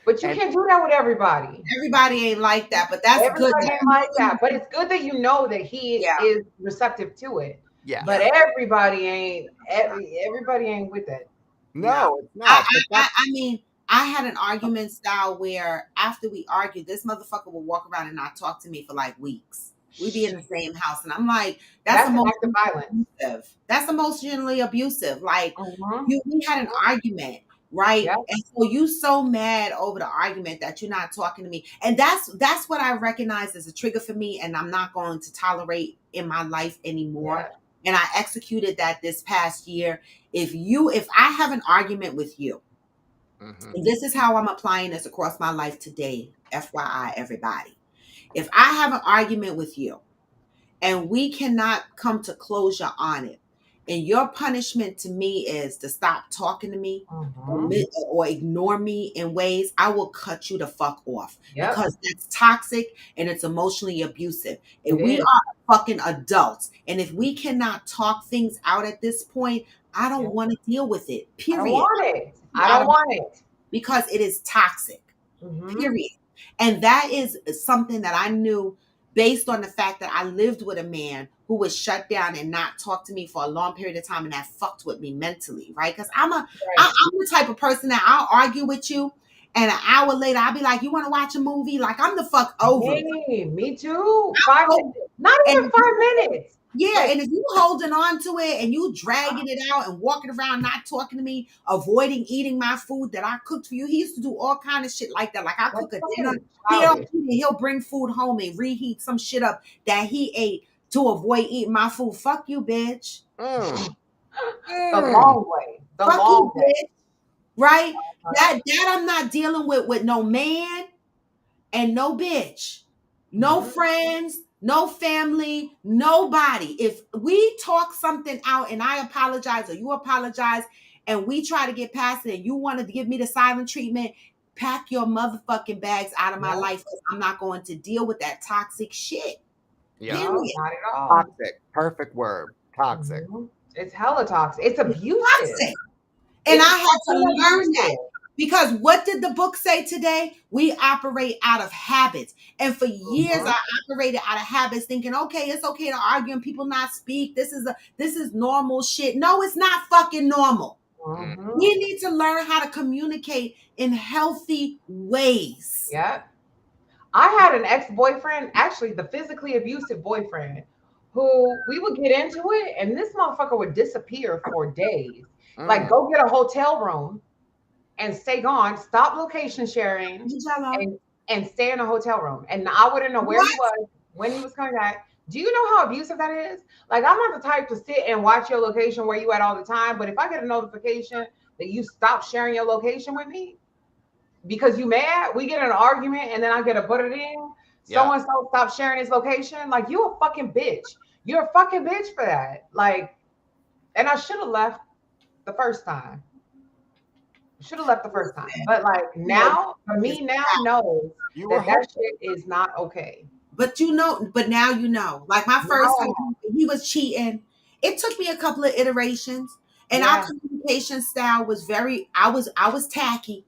But you and can't do that with everybody. Everybody ain't like that, but that's good. Everybody ain't like that. But it's good that you know that he Yeah, is receptive to it. But yes, yeah. everybody ain't with it. No. no, it's not. But that's I mean, I had an argument style where after we argued, this motherfucker would walk around and not talk to me for like weeks. We'd be in the same house, and I'm like, that's That's an act of emotionally violence. abusive. That's emotionally abusive. Like Mm-hmm. we had an argument, right? Yeah. And so you so mad over the argument that you're not talking to me. And that's what I recognize as a trigger for me, and I'm not going to tolerate in my life anymore. Yeah. And I executed that this past year. If I have an argument with you, Mhm. and this is how I'm applying this across my life today, FYI, everybody. If I have an argument with you and we cannot come to closure on it, and your punishment to me is to stop talking to me Mm-hmm. or ignore me in ways, I will cut you the fuck off Yep. because that's toxic and it's emotionally abusive. It And we is. are fucking adults. And if we cannot talk things out at this point, I don't Yeah. want to deal with it. I don't Period. want it. I I don't don't, want it. because it is toxic. Mm-hmm. Period. And that is something that I knew based on the fact that I lived with a man who was shut down and not talk to me for a long period of time, and that fucked with me mentally, right? Because I'm the type of person that I'll argue with you, and an hour later I'll be like, "You want to watch a movie?" Like I'm the fuck over. Hey, me too. 5 minutes, not even And 5 minutes. yeah, and if you holding on to it and you dragging it out and walking around not talking to me, avoiding eating my food that I cooked for you, he used to do all kind of shit like that. Like I cook a dinner, he'll bring food home and reheat some shit up that he ate to avoid eating my food. Fuck you, bitch. The long way. The Fuck long you, way. bitch. Right? That I'm not dealing with no man and no bitch. No friends, no family, nobody. If we talk something out and I apologize or you apologize and we try to get past it and you want to give me the silent treatment, pack your motherfucking bags out of my life because I'm not going to deal with that toxic shit. Yeah. No, not at all. Toxic. Perfect word. Toxic. It's hella toxic. It's abusive. Toxic. And I had to learn that. Because what did the book say today? We operate out of habits. And for years I operated out of habits thinking, okay, it's okay to argue and people not speak. This is normal shit. No, it's not fucking normal. We need to learn how to communicate in healthy ways. Yeah. I had an ex-boyfriend, actually the physically abusive boyfriend, who we would get into it and this motherfucker would disappear for days. Like go get a hotel room and stay gone, stop location sharing, and stay in a hotel room. And I wouldn't know where he was, when he was coming back. Do you know how abusive that is? Like, I'm not the type to sit and watch your location where you at all the time, but if I get a notification that you stop sharing your location with me because you mad, we get in an argument, and then I get a butter ding, so-and-so stop sharing his location. Like, you a fucking bitch. You're a fucking bitch for that. Like, and I should have left the first time. Should have left the first time. But like now, for me now knows that shit is not okay. But now you know. Like my first time, he was cheating. It took me a couple of iterations. And our communication style was I was tacky.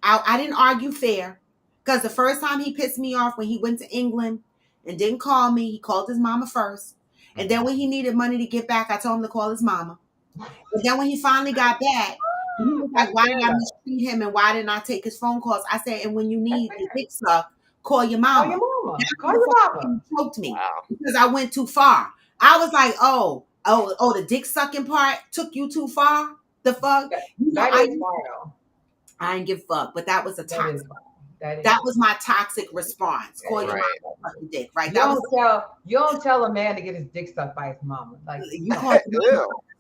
I didn't argue fair. Because the first time he pissed me off when he went to England and didn't call me, he called his mama first. And then when he needed money to get back, I told him to call his mama. And then when he finally got back, he was like, why did I mistreat him and why didn't I take his phone calls? I said, and when you need the dick suck, call your mama. Call your mama. He choked me because I went too far. I was like, oh, the dick sucking part took you too far? The fuck? I didn't give a fuck, but that was a toxic. That was my toxic response. Call your mama fucking dick, right? You don't tell a man to get his dick sucked by his mama. Like you call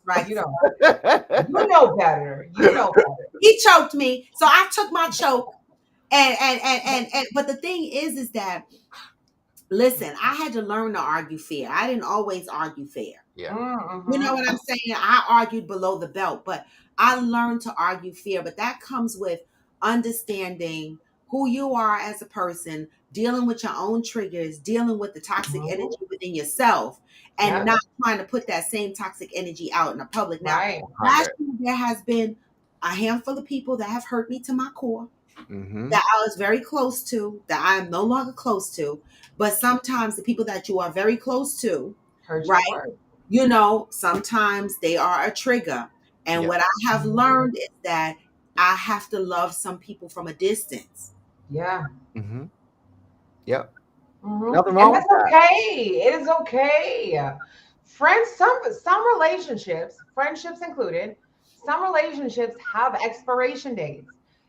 right? You know better. You know better. He choked me, so I took my choke, and but the thing is that, listen, I had to learn to argue fair. I didn't always argue fair. Yeah, you know what I'm saying. I argued below the belt, but I learned to argue fair. But that comes with understanding who you are as a person, dealing with your own triggers, dealing with the toxic energy within yourself, and not trying to put that same toxic energy out in the public. Now, last year there has been a handful of people that have hurt me to my core, that I was very close to, that I am no longer close to. But sometimes the people that you are very close to, you know, sometimes they are a trigger. And what I have learned is that I have to love some people from a distance. Yeah. Yep. Nothing wrong with that. Okay. It is okay. Friends, some relationships, friendships included, some relationships have expiration dates.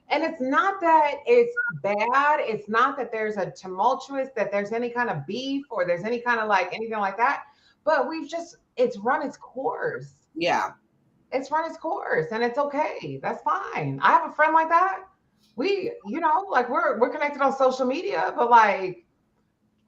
And it's not that it's bad. It's not that there's a tumultuous, that there's any kind of beef or there's any kind of like anything like that. But it's run its course. Yeah. It's run its course and it's okay. That's fine. I have a friend like that. We, like we're connected on social media, but like,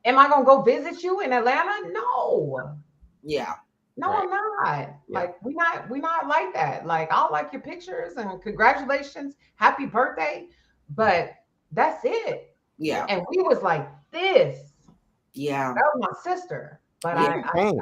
am I gonna go visit you in Atlanta? No. Yeah. No, I'm not. Yeah. Like we not like that. Like I'll like your pictures and congratulations, happy birthday, but that's it. Yeah. And we was like this. Yeah. That was my sister, but I can't.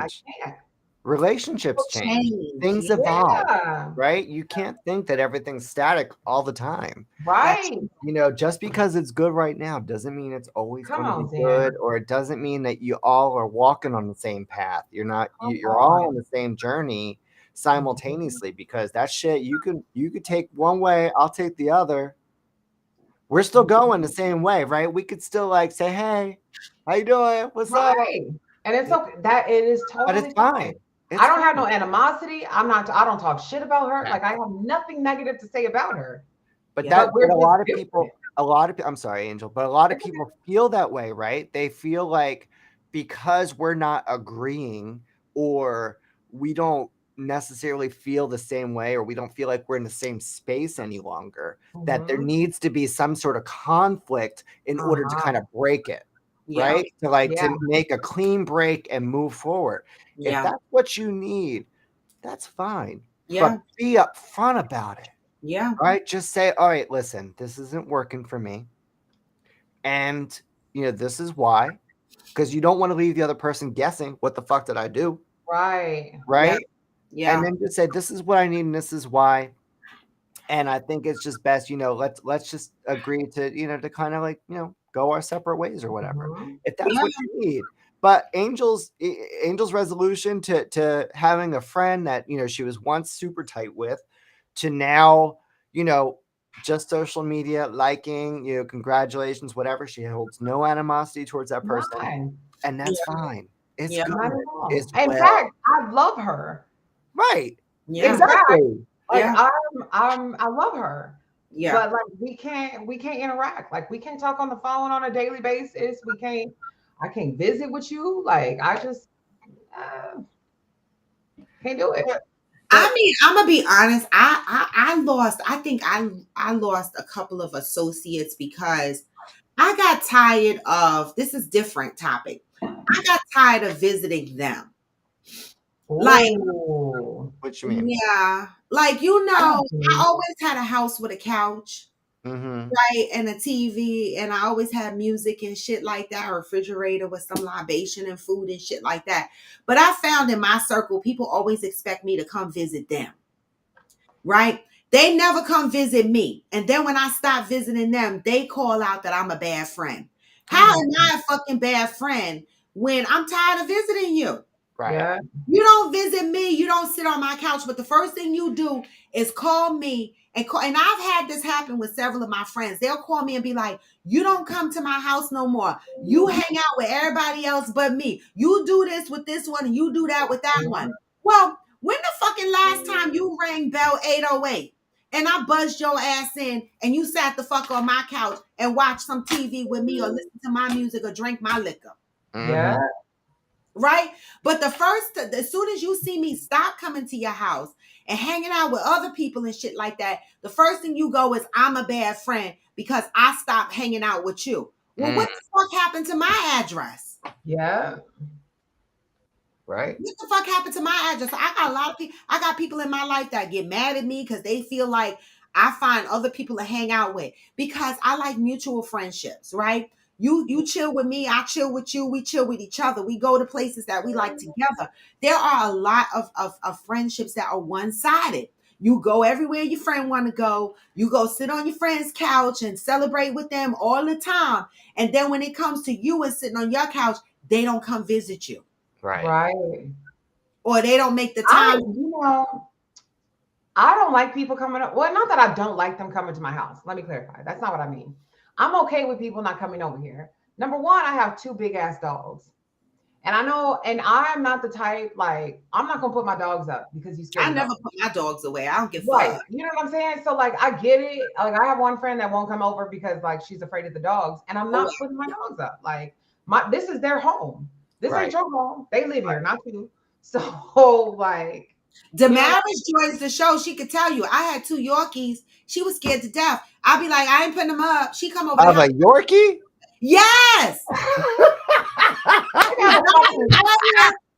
relationships change, Change. things evolve, Yeah. right? You can't think that everything's static all the time. Right. You know, just because it's good right now doesn't mean it's always Come going to on, be Dan. good, or it doesn't mean that you all are walking on the same path. You're not. Come You're all on. on the same journey simultaneously, because that shit you could take one way, I'll take the other. We're still going the same way, right? We could still like say, "Hey, how you doing? What's up?" Right. And it's okay. That it is But totally it's fine. fine. It's I don't have fine. no animosity. I don't talk shit about her. Like I Exactly. have nothing negative to say about her. But Yeah. But we're but a just lot of different. people, I'm sorry, Angel, but a lot of people feel that way, right? They feel like because we're not agreeing, or we don't necessarily feel the same way, or we don't feel like we're in the same space any longer, that there Mhm. needs to be some sort of conflict in order to kind of break it, Yeah. right? To like Yeah. to make a clean break and move forward. If Yeah. that's what you need, that's fine. Yeah. But be upfront about it. Yeah. Right? Just say, all right, listen, this isn't working for me. And, you know, this is why. Because you don't want to leave the other person guessing, what the fuck did I do? Right. Right? Yeah. And then just say, this is what I need and this is why. And I think it's just best, you know, let's just agree to, you know, to kind of like, you know, go our separate ways or whatever. Mhm. If that's Yeah. what you need. But Angel's resolution to having a friend that, you know, she was once super tight with, to now, you know, just social media, liking, you know, congratulations, whatever. She holds no animosity towards that person. None. And that's fine. It's Yeah. good. None at all. It's In well. fact, I love her. Right. Yeah. Exactly. Like Yeah. I love her. Yeah. But like we can't interact. Like we can't talk on the phone on a daily basis. I can't visit with you. Like I just can't do it. I mean, I'm gonna be honest. I lost. I think I lost a couple of associates because I got tired of. This is different topic. I got tired of visiting them. Like, Ooh. What you mean? yeah, like I always had a house with a couch, Mm-hmm. right, and a TV, and I always had music and shit like that, a refrigerator with some libation and food and shit like that. But I found in my circle, people always expect me to come visit them, right? They never come visit me. And then when I stop visiting them, they call out that I'm a bad friend. How am I a fucking bad friend when I'm tired of visiting you? Right. Yeah. You don't visit me, you don't sit on my couch, but the first thing you do is call me and I've had this happen with several of my friends. They'll call me and be like, "You don't come to my house no more. You hang out with everybody else but me. You do this with this one and you do that with that one." Well, when the fucking last time you rang bell 808 and I buzzed your ass in and you sat the fuck on my couch and watched some TV with me or listen to my music or drink my liquor? Yeah. Right? But as soon as you see me stop coming to your house and hanging out with other people and shit like that, the first thing you go is, I'm a bad friend because I stopped hanging out with you. Well, what the fuck happened to my address? Yeah. Right. What the fuck happened to my address? I got a lot of people. I got people in my life that get mad at me because they feel like I find other people to hang out with because I like mutual friendships, right? You chill with me, I chill with you, we chill with each other. We go to places that we like together. There are a lot of friendships that are one-sided. You go everywhere your friend want to go. You go sit on your friend's couch and celebrate with them all the time. And then when it comes to you and sitting on your couch, they don't come visit you. Right. Right. Or they don't make the time. I don't like people coming up. Well, not that I don't like them coming to my house. Let me clarify. That's not what I mean. I'm okay with people not coming over here. Number one, I have 2 big ass dogs. And I know, and I'm not the type, like, I'm not gonna put my dogs up because you scared. I never put my dogs away. I don't give a Right. fuck. You know what I'm saying? So like I get it. Like I have one friend that won't come over because like she's afraid of the dogs. And I'm not putting my dogs up. Like this is their home. This ain't your home. They live here, not you. So like Damaris joins the show. She could tell you. I had 2 Yorkies. She was scared to death. I'll be like, I ain't putting them up. She come over. Of a Yorkie? Yes.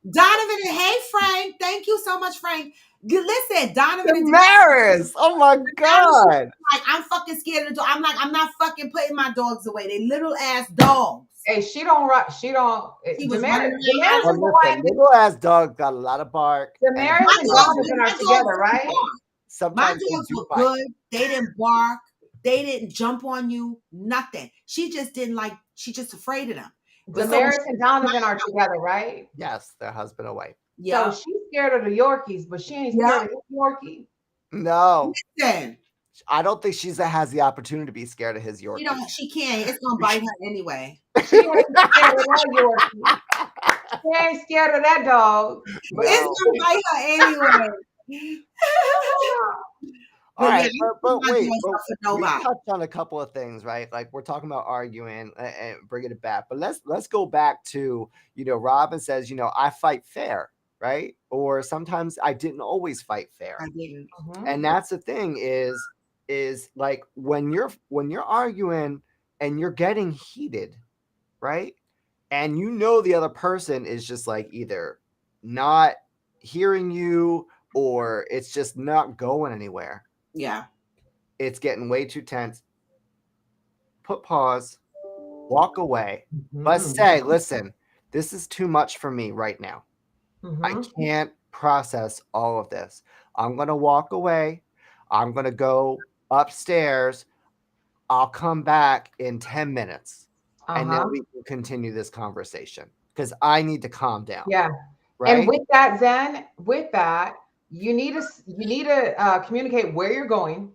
Donovan and hey Frank. Thank you so much, Frank. Listen, Donovan and Damaris. Oh my God. like, I'm fucking scared of the dog. I'm like, I'm not fucking putting my dogs away. They little ass dogs. Hey, she don't. She was running Damaris around. is the one. Little ass dog got a lot of bark. Damaris My and dogs, Donovan my are dogs together, didn't right? bark. My Sometimes they dogs do were bite. good. They didn't bark. They didn't jump on you. Nothing. She just didn't like. She just afraid of them. But so Damaris and Donovan are together, right? Yes, their husband and wife. yeah. So she's scared of the Yorkies, but she ain't Yeah. scared of his Yorkie. No, Listen, I don't think she has the opportunity to be scared of his Yorkie. you know she can't. It's gonna bite her anyway. She ain't scared of that Yorkie. She ain't scared of that dog. But It's gonna bite her anyway. All right, yeah, but my wait, dogs but are for we nobody. touched on a couple of things, right? Like we're talking about arguing and bringing it back, but let's go back to, Robin says, I fight fair, right? Or sometimes I didn't always fight fair, I didn't. and that's the thing is like when you're arguing and you're getting heated, right? And the other person is just like either not hearing you or it's just not going anywhere. Yeah. It's getting way too tense. Put pause, walk away, but say, listen, this is too much for me right now. I can't process all of this. I'm going to walk away. I'm going to go upstairs. I'll come back in 10 minutes and then we can continue this conversation because I need to calm down. Yeah. Right. And with that, Zen, you need to communicate where you're going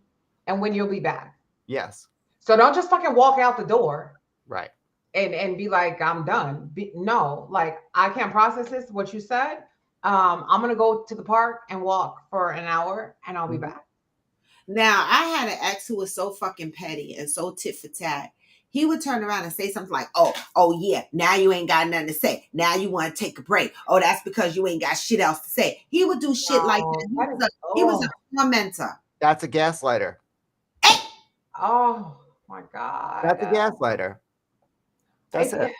and when you'll be back. Yes. So don't just fucking walk out the door. Right. And be like, I'm done. No, like I can't process this, what you said. I'm gonna go to the park and walk for an hour and I'll be back. Now, I had an ex who was so fucking petty and so tit for tat. He would turn around and say something like, oh yeah, now you ain't got nothing to say. Now you want to take a break. Oh, that's because you ain't got shit else to say. He would do shit like that. He was a tormentor. That's a gaslighter. Oh my God. That's a gaslighter. That's it.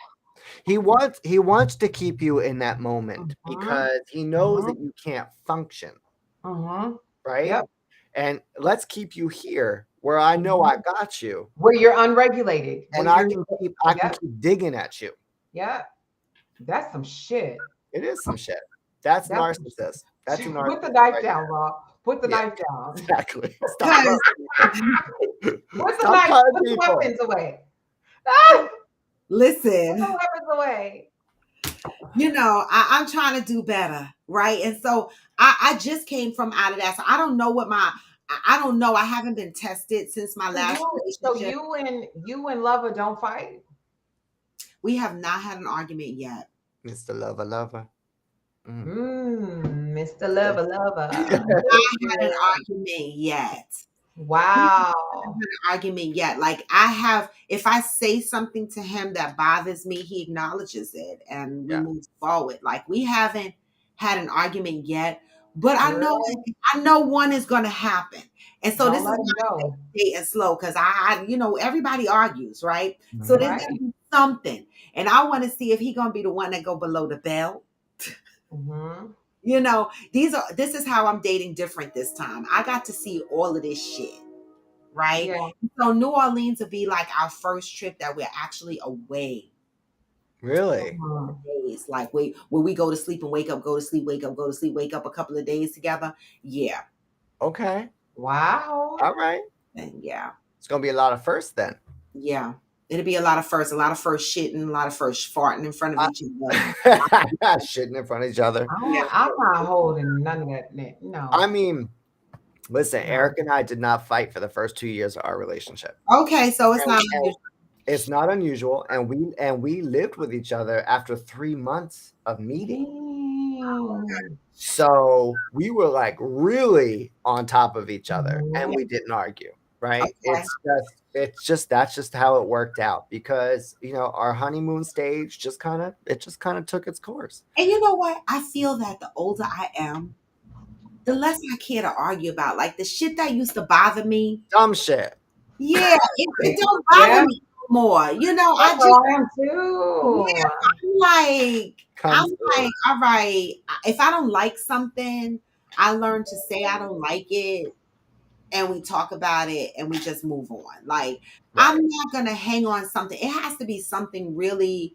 He wants to keep you in that moment because he knows that you can't function. Right? Yep. And let's keep you here where I know I got you. Where you're unregulated. And I can keep digging at you. Yeah. That's some shit. It is some shit. That's narcissist. That's a narcissist. Put the knife down, Rob. Put the knife down. Exactly. Stop. Put the knife. Put the weapons away. Listen. Put the weapons away. I'm trying to do better, right? And so I just came from out of that. So I don't know I don't know. I haven't been tested since my last relationship. So you and Lover don't fight? We have not had an argument yet. Mr. Lover. Mr. Lover. I haven't had an argument yet. Wow. Argument yet. Like if I say something to him that bothers me, he acknowledges it and we move forward. Like we haven't had an argument yet, but I know one is going to happen. And so this is why and slow because I everybody argues, right? So there's going to be something, and I want to see if he's going to be the one that go below the belt. This is how I'm dating different this time. I got to see all of this shit, right? Yeah. So New Orleans will be like our first trip that we're actually away. Really? Days. Like where we go to sleep and wake up, go to sleep, wake up, go to sleep, wake up a couple of days together. Yeah. Okay. Wow. All right. And yeah. It's going to be a lot of firsts then. Yeah. It'll be a lot of first shitting, a lot of first farting in front of each other. Shitting in front of each other. I'm not holding none of that. No. I mean, listen, Eric and I did not fight for the first 2 years of our relationship. Okay, so it's not unusual. It's not unusual. And we lived with each other after 3 months of meeting. So we were like really on top of each other and we didn't argue. Right. Okay. That's just how it worked out because, our honeymoon stage just kind of took its course. And you know what? I feel that the older I am, the less I care to argue about. Like the shit that used to bother me. Dumb shit. Yeah. It don't bother me more. I am too. Yeah, I'm like, all right, if I don't like something, I learned to say I don't like it, and we talk about it, and we just move on. Like, I'm not gonna hang on something. It has to be something really,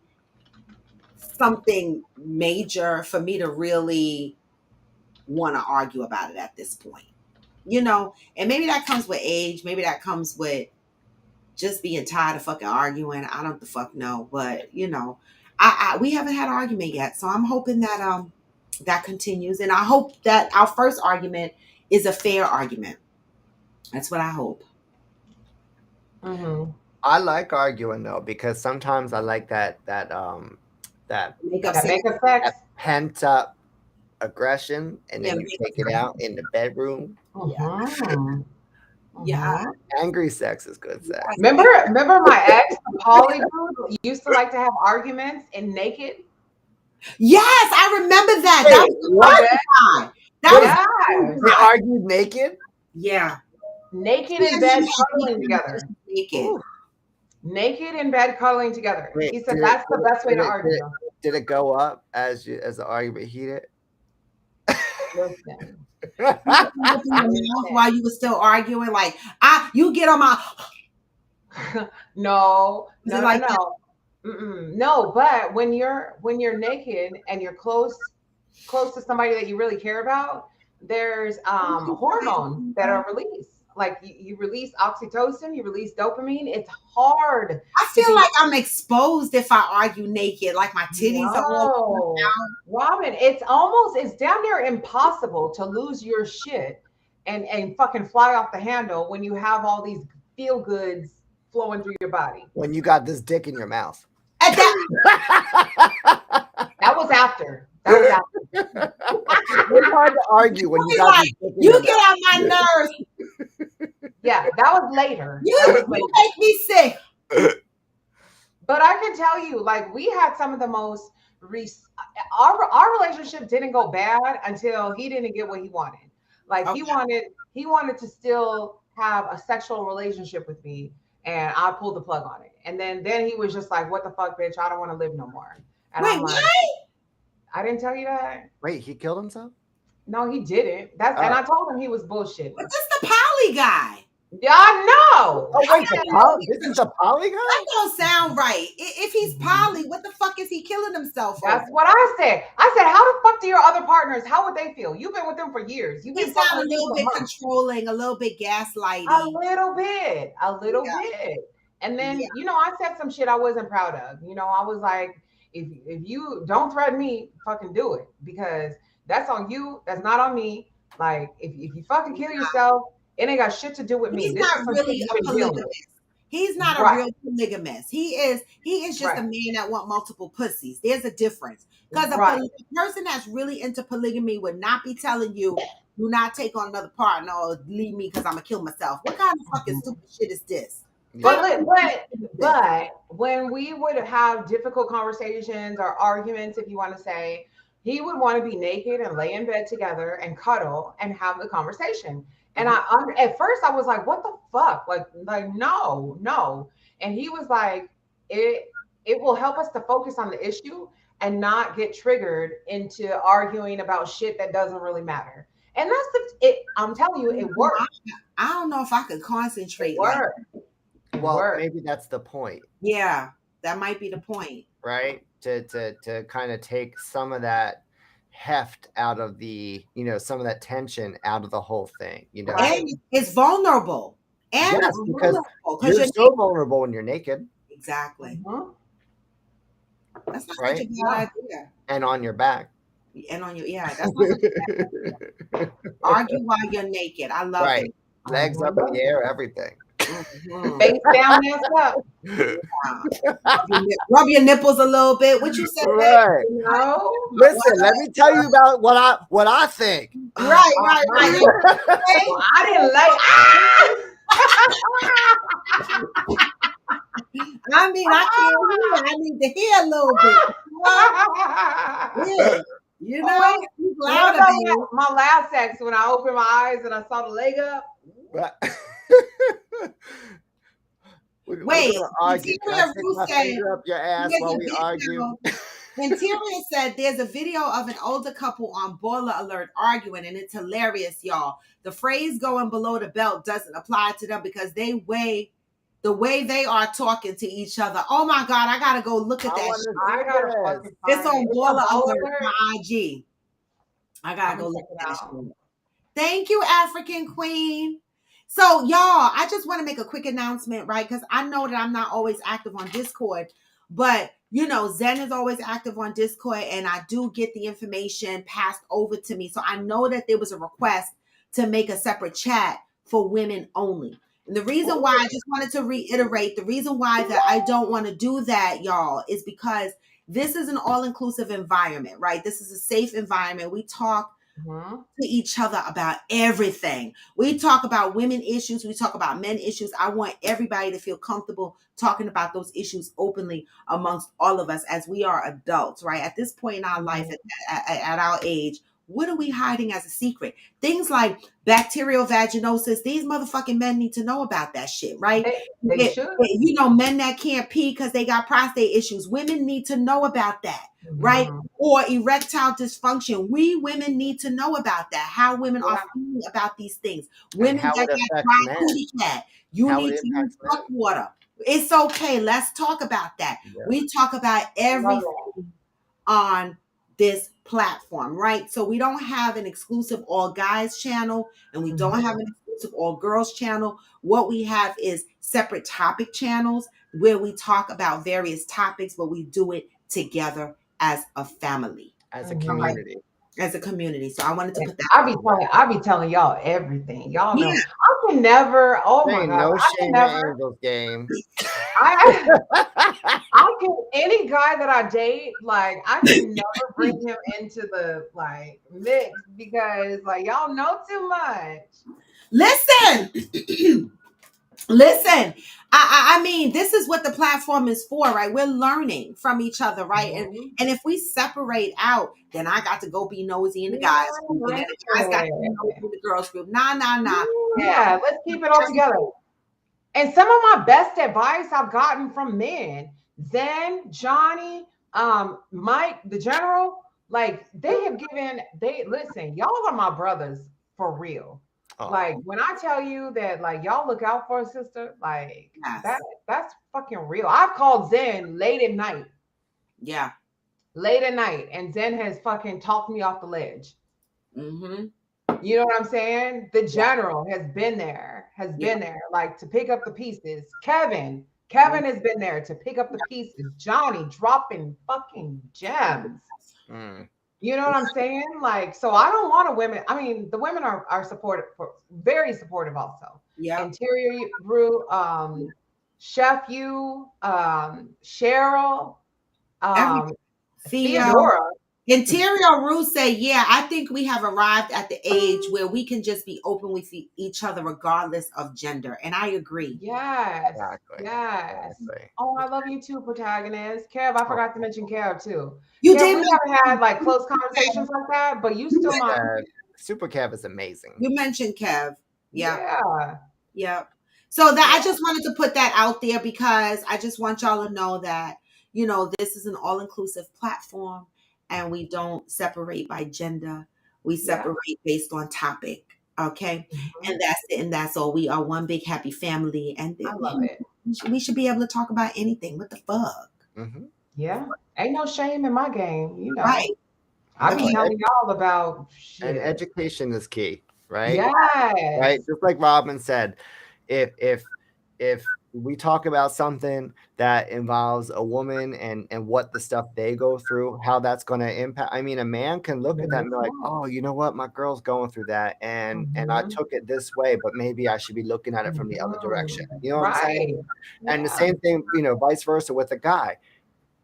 something major for me to really want to argue about it at this point. You know, and maybe that comes with age. Maybe that comes with just being tired of fucking arguing. I don't the fuck know, but you know, we haven't had an argument yet, so I'm hoping that that continues, and I hope that our first argument is a fair argument. That's what I hope. Mm-hmm. I like arguing though, because sometimes I like that Make up That make us sex. pent up aggression, and then Yeah, you take it out in the bedroom. Mm-hmm. Yeah. Angry sex is good sex. Remember my ex, the poly dude, used to like to have arguments and naked. Yes, I remember that. Wait, That was the what? first time. That was the Yes. first They time. argued naked? Yeah. Naked in bed cuddling together. Naked. Ooh. Naked in bed cuddling together. Wait, He said that's the best way to argue. Did it go up as the argument heated? Listen. While you were still arguing, like you get on my No. like No, but when you're naked and you're close to somebody that you really care about, there's hormones that are released. Like you release oxytocin, you release dopamine. It's hard. I feel like I'm exposed if I argue naked, like my titties are all Robin, it's damn near impossible to lose your shit and fucking fly off the handle when you have all these feel goods flowing through your body. When you got this dick in your mouth. That was after. That was after. It's hard to argue when you got like, this dick in you your get mouth. on my nerves. Yeah, that was later. You make me sick. But I can tell you, like, we had some of the most our relationship didn't go bad until he didn't get what he wanted. Like he wanted to still have a sexual relationship with me, and I pulled the plug on it. And then he was just like, "What the fuck, bitch? I don't want to live no more." And Wait, I'm like, what? I didn't tell you that. Wait, he killed himself? No, he didn't. And I told him he was bullshit. But this the poly guy. Yeah, I know. Oh wait, this is the poly guy? That don't sound right. If he's poly, what the fuck is he killing himself for? That's what I said. I said, how the fuck do your other partners, how would they feel? You've been with them for years. You've been He sound a little bit controlling, a little bit gaslighting. A little bit. And then, I said some shit I wasn't proud of. I was like, if you don't threaten me, fucking do it. Because that's on you. That's not on me. Like, if you fucking kill yourself, it ain't got shit to do with me. He's not really a polygamist. He's not a real polygamist. He is just a man that want multiple pussies. There's a difference. Because a person that's really into polygamy would not be telling you, do not take on another partner or leave me because I'm gonna kill myself. What kind of fucking stupid shit is this? But when we would have difficult conversations or arguments, if you want to say, he would want to be naked and lay in bed together and cuddle and have the conversation. And at first I was like, what the fuck? Like no. And he was like, it will help us to focus on the issue and not get triggered into arguing about shit that doesn't really matter. And that's I'm telling you, it worked. I don't know if I could concentrate. Maybe that's the point. Yeah, that might be the point. Right? To kind of take some of that heft out of the, some of that tension out of the whole thing, And it's vulnerable. And yes, because you're so vulnerable when you're naked. Exactly. Mm-hmm. That's not such a bad idea. And on your back. And on your that's not such a bad idea. Argue while you're naked. I love it. Legs up in the air, everything. Mm-hmm. Face down, ass up. Rub your nipples a little bit. What you said? Right. Listen, let me tell you about what I think. Right. Well, I didn't like. I mean, I can't hear. I need to hear a little bit. Speak louder, my last sex when I opened my eyes and I saw the leg up. Wait, argue. Can I stick my finger up your ass while we argue? Interior said there's a video of an older couple on Baller Alert arguing, and it's hilarious, y'all. The phrase going below the belt doesn't apply to them because the way they are talking to each other. Oh my God, I gotta go look at that shit. I gotta fucking It's find on it. It's Baller on Alert Alert. on IG. I gotta I'm go gonna look check at it that out. shit. Thank you, African Queen. So, y'all, I just want to make a quick announcement, right? Because I know that I'm not always active on Discord, but you know, Zen is always active on Discord, and I do get the information passed over to me. So I know that there was a request to make a separate chat for women only. And the reason why I just wanted to reiterate, the reason why that I don't want to do that, y'all, is because this is an all-inclusive environment, right? This is a safe environment. We talk to each other about everything. We talk about women issues. We talk about men issues. I want everybody to feel comfortable talking about those issues openly amongst all of us as we are adults, right? At this point in our life, at our age, what are we hiding as a secret? Things like bacterial vaginosis. These motherfucking men need to know about that shit, right? They should. You know, men that can't pee because they got prostate issues. Women need to know about that, right? Or erectile dysfunction. We women need to know about that. How women are feeling about these things. Women how that it got affects dry men. cootie cat. You How need it to use impacts duck men. water. It's okay. Let's talk about that. Yeah. We talk about everything on this platform, right? So we don't have an exclusive all guys channel, and we don't have an exclusive all girls channel. What we have is separate topic channels where we talk about various topics, but we do it together as a family, as a community. As a community. So I wanted to put that. I be telling y'all everything. Y'all know I can never. Oh my God, No I shame can never. Angels game. I can any guy that I date, like I can never bring him into the like mix because like y'all know too much. Listen. Listen, I mean, this is what the platform is for, right? We're learning from each other, right? And if we separate out, then I got to go be nosy in the guys group, and then the guys got to be nosy in the girls group. Nah. Yeah, let's keep it all together. And some of my best advice I've gotten from men, Zen, Johnny, Mike, the general, like listen, y'all are my brothers for real. Like when I tell you that, like y'all look out for a sister, like that's fucking real. I've called Zen late at night. Yeah. Late at night, and Zen has fucking talked me off the ledge. You know what I'm saying? The general has been there, like to pick up the pieces. Kevin has been there to pick up the pieces. Johnny dropping fucking gems. You know what I'm saying? Like, so I don't want a women. I mean, the women are supportive, very supportive also. Yeah. Interior Brew, Chef U, Cheryl, Theodora. Interior Rue say, yeah, I think we have arrived at the age where we can just be open with each other regardless of gender. And I agree. Yes. Exactly. Yes. Exactly. Oh, I love you too, protagonist. Kev, I forgot to mention Kev too. You Kev, did. We haven't had like close conversations like that, but you still my Super Kev is amazing. You mentioned Kev. Yeah. So that I just wanted to put that out there because I just want y'all to know that, you know, this is an all-inclusive platform. And we don't separate by gender. We separate based on topic. Okay. And that's it. And that's all. We are one big happy family. And I love it. We should be able to talk about anything. What the fuck? Yeah. Ain't no shame in my game, you know. Right. I be telling y'all about shit. And education is key, right? Yes. Right. Just like Robin said, if we talk about something that involves a woman and what the stuff they go through, how that's going to impact. I mean, a man can look at that and be like, oh, you know what? My girl's going through that. And I took it this way, but maybe I should be looking at it from the other direction. You know what I'm saying? And the same thing, you know, vice versa with a guy.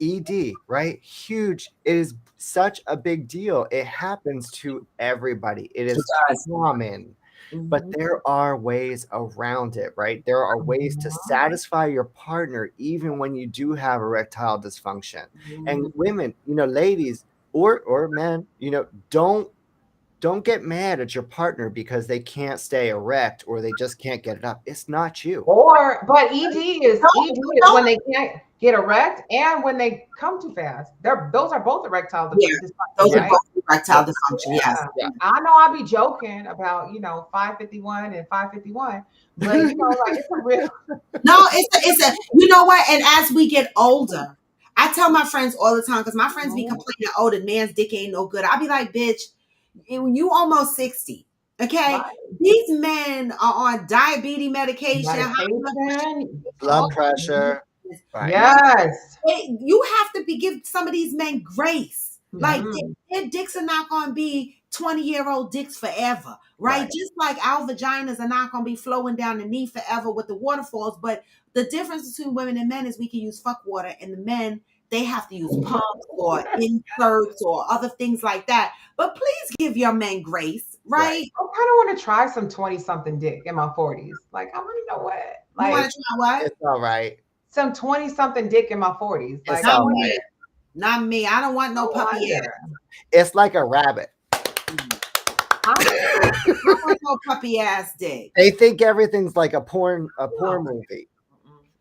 ED, right? Huge. It is such a big deal. It happens to everybody. It is common. But there are ways around it, right? There are ways to satisfy your partner even when you do have erectile dysfunction. And women, you know, ladies or men, you know, don't don't get mad at your partner because they can't stay erect or they just can't get it up. It's not you. But ED is don't- when they can't get erect and when they come too fast. Those are both erectile dysfunction, Those are right? both erectile dysfunction. Yes. Yeah. I know I be joking about 551 and 551, but like it's a real. No, it's a you know what? And as we get older, I tell my friends all the time because my friends be complaining, oh, the man's dick ain't no good. I'll be like, bitch, you almost 60. Okay. Right. These men are on diabetes medication, blood pressure. Right. Yes. You have to give some of these men grace. Like Mhm. their dicks are not gonna be 20-year-old dicks forever, right? Just like our vaginas are not gonna be flowing down the knee forever with the waterfalls. But the difference between women and men is we can use fuck water, and the men they have to use pumps or inserts or other things like that. But please give your men grace, right? I kind of want to try some 20-something dick in my 40s. Like, I want to know what. You Like, want to try what? It's all right. Some 20-something dick in my 40s. Like, It's all right. Not me. I don't want no puppy ass. It's like a rabbit. I don't want no puppy ass dick. They think everything's like a porn movie.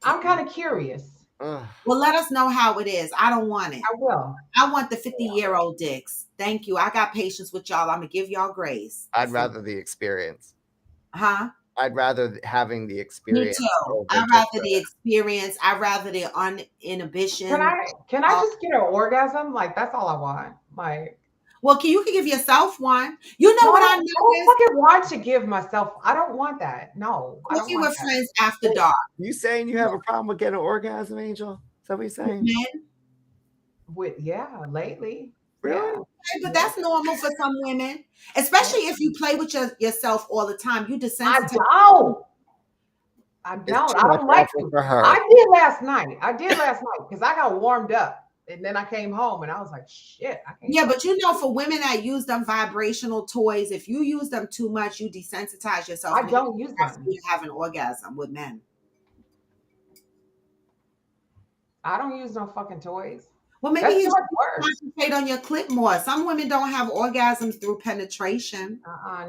I'm kind of curious. Ugh. Well, let us know how it is. I don't want it. I will. I want the 50-year-old dicks. Thank you. I got patience with y'all. I'm gonna give y'all grace. I'd rather the experience. Huh? I'd rather having the experience. Me too. I'd rather the experience. I'd rather the uninhibition. Can I just get an orgasm? Like, that's all I want. Like, well, you can give yourself one. You know what I noticed? I don't fucking want to give myself. I don't want that. No. Cooking with friends after dark. You saying you have a problem with getting an orgasm, Angel? Is that what you're saying? Lately. Really? Yeah. Okay, but that's normal for some women, especially if you play with yourself all the time. You desensitize. I don't like to. For her. I did last night because I got warmed up. And then I came home and I was like, shit. But for women that use them vibrational toys, if you use them too much, you desensitize yourself. I don't use them. You have an orgasm with men. I don't use no fucking toys. Well, maybe you concentrate on your clit more. Some women don't have orgasms through penetration.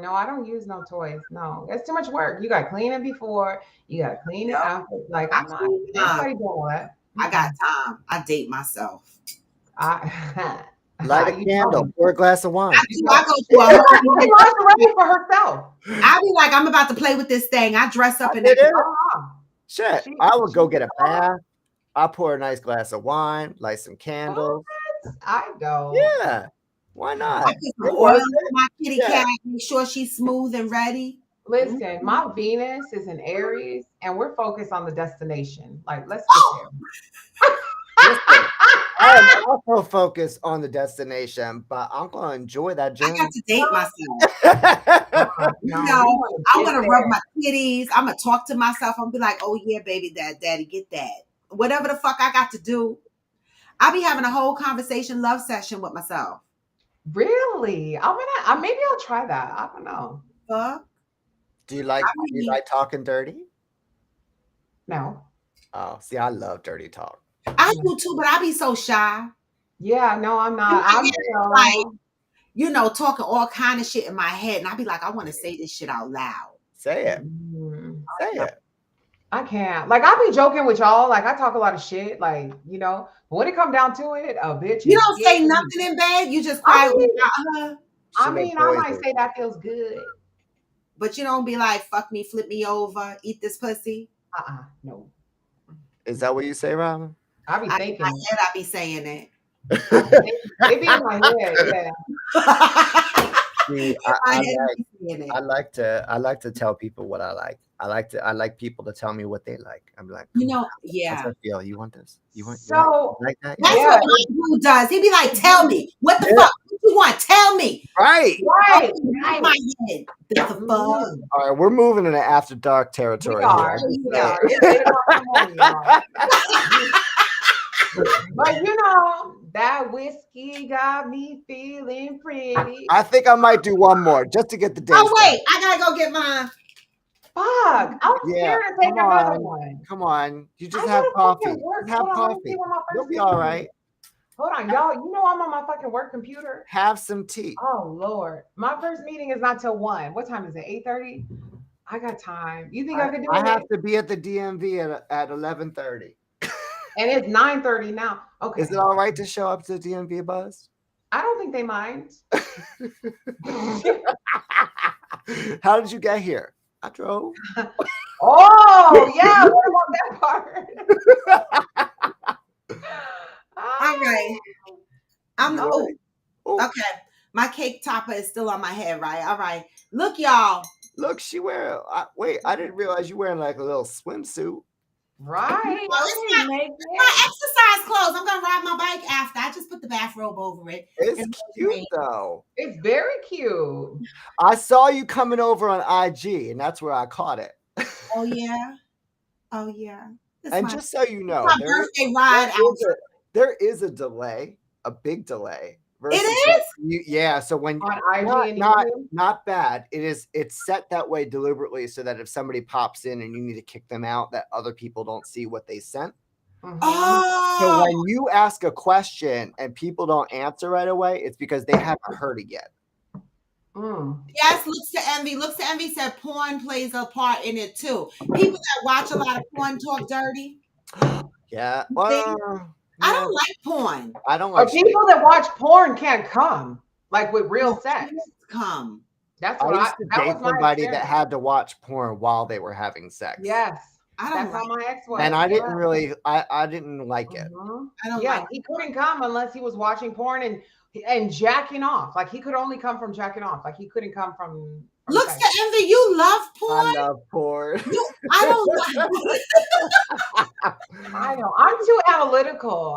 No, I don't use no toys. No, it's too much work. You got to clean it before. You got to clean it after. Like, I'm not. Anybody doing that? I got time. I date myself. Light a candle, pour a glass of wine. I go to lingerie for herself. I be like, I'm about to play with this thing. I dress up in it. Shit, I would go get a bath. I'll pour a nice glass of wine, light some candles. I go. Yeah, why not? I put oil on my kitty cat, make sure she's smooth and ready. Listen, my Venus is in Aries, and we're focused on the destination. Like, let's get there. Listen, I am also focused on the destination, but I'm gonna enjoy that journey. I got to date myself. I'm gonna rub my titties. I'm gonna talk to myself. I'm gonna be like, "Oh yeah, baby, daddy, get that." Whatever the fuck I got to do. I'll be having a whole conversation, love session with myself. Really? Maybe I'll try that. I don't know. Fuck. Do you like talking dirty? No. Oh, see, I love dirty talk. I do too, but I be so shy. Yeah, no, I'm not. I'm like, talking all kind of shit in my head, and I be like, I want to say this shit out loud. Say it. Say it. I can't. Like, I be joking with y'all. Like, I talk a lot of shit. Like, but when it come down to it, bitch. You don't say nothing in bed. You just quiet without her. I might say that feels good. But you don't be like, fuck me, flip me over, eat this pussy. No. Is that what you say, Robin? I be thinking. I said I be saying it. It be in my head, See, I like to tell people what I like. I like people to tell me what they like. I'm like, yeah. I feel you want this? You want like that? That's what my dude does. He be like, tell me what the fuck you want. Tell me. Right. My head. The fuck. All right, we're moving into after dark territory here. We are. It's but that whiskey got me feeling pretty. I think I might do one more just to get the day. Oh wait, I gotta go get mine. Fuck! I'm scared to take another one. Come on, you just have coffee. Have coffee. You'll be all right. Hold on, y'all. You know I'm on my fucking work computer. Have some tea. Oh Lord, my first meeting is not till 1. What time is it? 8:30. I got time. You think I could do I it? have to be at the DMV at 11:30. And it's 9:30 now. Okay. Is it all right to show up to the DMV, Buzz? I don't think they mind. How did you get here? I drove. Oh yeah, what about that part? All right. Ooh. Okay. My cake topper is still on my head, right? All right. Look, y'all. Look, she wearing. Wait, I didn't realize you wearing like a little swimsuit. Right. Well, Okay, Megan. my exercise clothes. I'm gonna ride my bike after. I just put the bathrobe over it. It's cute though. It's very cute. I saw you coming over on IG, and that's where I caught it. Oh yeah. Oh yeah. And just so you know, my birthday ride out. There is a delay, a big delay. It is? Yeah. So when On IG and YouTube? not bad. It's set that way deliberately so that if somebody pops in and you need to kick them out, that other people don't see what they sent. Oh. So when you ask a question and people don't answer right away, it's because they haven't heard it yet. Yes, Looks to Envy. Looks to Envy said porn plays a part in it too. People that watch a lot of porn talk dirty. Yeah. I don't like porn. I don't like people that watch porn can't come like with real sex. Come. That's I what used to date was my somebody that experience. had to watch porn while they were having sex. Yes. That's how my ex was. And I didn't really I didn't like it. I don't Yeah, like he couldn't come unless he was watching porn and jacking off. Like he could only come from jacking off. Like he couldn't come from Looks to Envy, you love porn? I love porn. I don't like I know. I'm too analytical.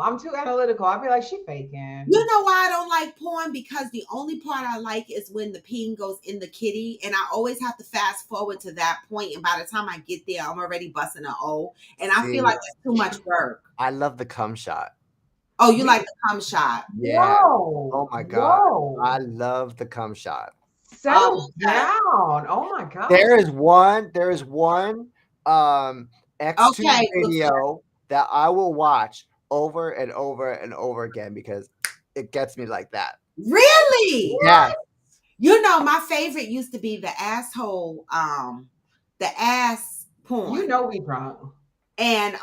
I'd be like, she faking. You know why I don't like porn? Because the only part I like is when the peen goes in the kitty, and I always have to fast forward to that point, and by the time I get there, I'm already busting an O, and I feel like it's too much work. I love the cum shot. Oh, you like the cum shot? Yeah. Whoa. Oh my God. Whoa. I love the cum shot. Settle down. Oh my God. There is one X2 video that I will watch over and over and over again because it gets me like that. Really? Yeah. You know, my favorite used to be the asshole, the ass porn. You know we drunk. And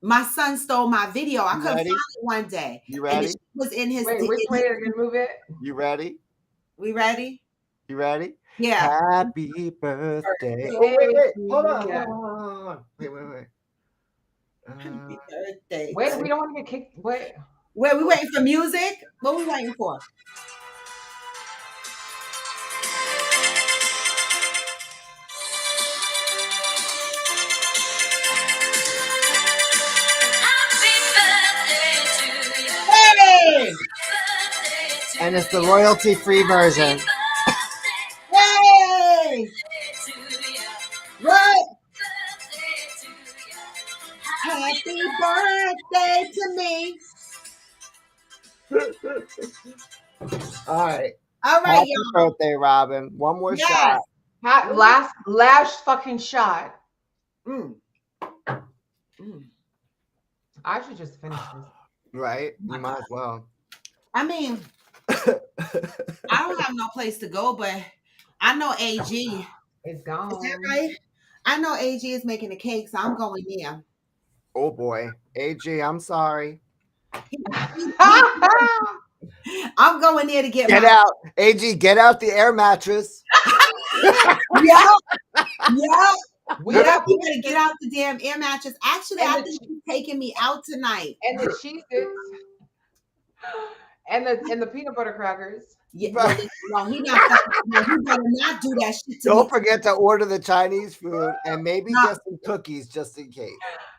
my son stole my video. I couldn't find it one day. You ready? And it was in his. Wait, which way are you gonna move it? You ready? We ready? You ready? Yeah. Happy birthday. Oh, wait. Hold on. Yeah. Wait. Happy birthday. Wait, we don't want to get kicked. Wait. Wait, we waiting for music? What we waiting for? Hey! And it's the royalty-free version. Hey! What? Happy birthday to me. All right. All right, Happy y'all. birthday, Robin. One more shot. Last fucking shot. I should just finish this. Right? You might as well. I mean, I don't have no place to go, but I know AG. It's gone. Is that right? I know AG is making the cake, so I'm going there. Oh boy. AG, I'm sorry. I'm going there to get out. AG, get out the air mattress. Yeah. We gotta get out the damn air mattress. Actually, I think she's taking me out tonight. And the Cheez-Its. And the peanut butter crackers. Yeah, no, he better not do that shit to Don't me. forget to order the Chinese food and maybe get some cookies just in case.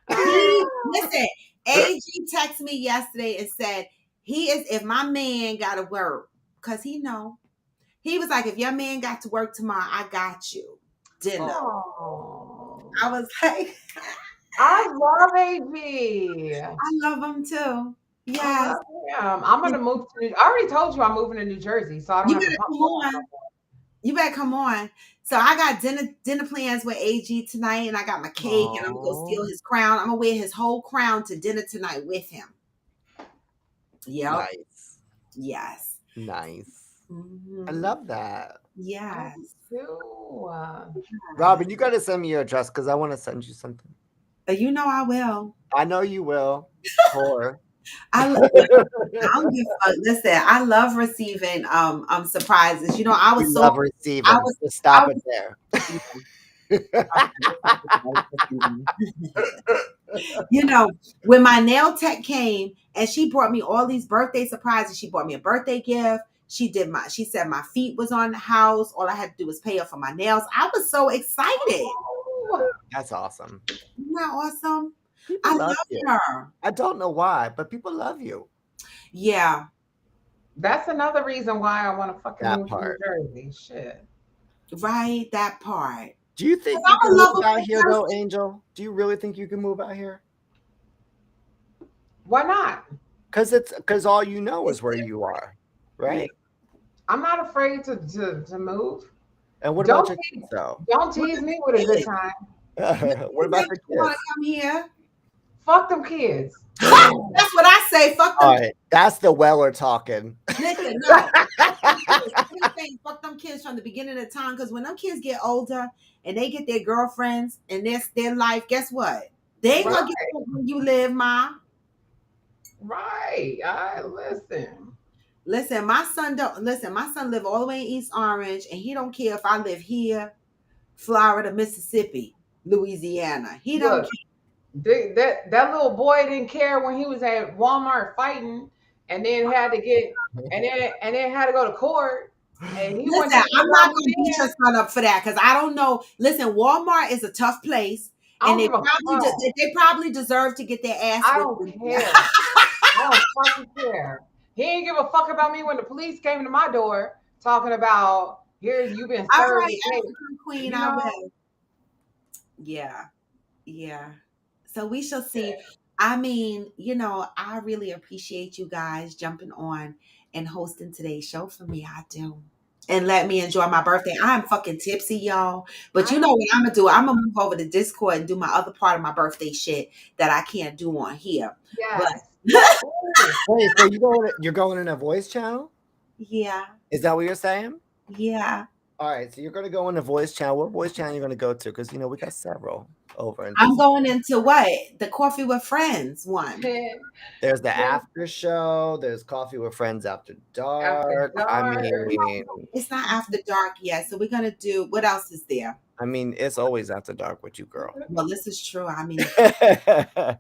Listen, AG texted me yesterday and said if my man got to work, because he was like, if your man got to work tomorrow, I got you dinner. Oh. I was like, I love AG. I love him too. Yes. I'm gonna move to. I already told you I'm moving to New Jersey, so I don't have to come on. You better come on. So I got dinner plans with AG tonight, and I got my cake, and I'm gonna go steal his crown. I'm gonna wear his whole crown to dinner tonight with him. Yep. Nice. Yes. Nice. I Mhm. love that. Yes. Too. Robin, you got to send me your address because I want to send you something. You know I will. I know you will. Whore. I love listen, I love receiving surprises. You know, I We was so love receiving. I was Just stop I it there. you know, when my nail tech came and she brought me all these birthday surprises, she bought me a birthday gift. She said my feet was on the house. All I had to do was pay her for my nails. I was so excited. Oh, That's awesome. Isn't that awesome? People I love love you. her. I don't know why, but people love you. Yeah. that's another reason why I want to fucking That move to New part. Jersey. Shit. Right. That part. Do you think 'Cause you I'm a can move out lovable here though, person. Angel? Do you really think you can move out here? Why not? Because all you know It's is where you are, right? I'm not afraid to move. And what Don't about your tease, kids though? don't tease me with a good time. What about the You want kids? to come here? Fuck them kids. That's what I say. Fuck them. All right, that's the Weller talking. Listen, no. I've been saying fuck them kids from the beginning of time because when them kids get older and they get their girlfriends and their life, guess what? They ain't gonna Right, get where you live, Ma. right. I listen. Listen, my son don't listen. My son live all the way in East Orange, and he don't care if I live here, Florida, Mississippi, Louisiana. He don't Look, that little boy didn't care when he was at Walmart fighting, and then had to get and then had to go to court, and he went Listen, to I'm not gonna beat your there. son up for that because I don't know. Listen, Walmart is a tough place, I and don't give a fuck. they probably deserve to get their ass I whipped. don't care. I don't fucking care. He didn't give a fuck about me when the police came to my door talking about here's you been All served right, with cake. African Queen, You I know? will. Yeah, yeah. So we shall see. I mean, you know, I really appreciate you guys jumping on and hosting today's show for me. I do. And let me enjoy my birthday. I'm fucking tipsy, y'all. But you know what I'm gonna do? I'm gonna move over to Discord and do my other part of my birthday shit that I can't do on here. But Yes. Ooh, Wait, so you're going in a voice channel? yeah, Is that what you're saying? yeah. All right, so you're going to go in the voice channel. What voice channel are you going to go to? Because we got several over in I'm this. going into what? The Coffee with Friends one. There's the after show. There's Coffee with Friends after dark. After I dark. mean, It's not after dark yet. So we're gonna do what else is there? it's always after dark with you, girl. Well, this is true. I mean, We can-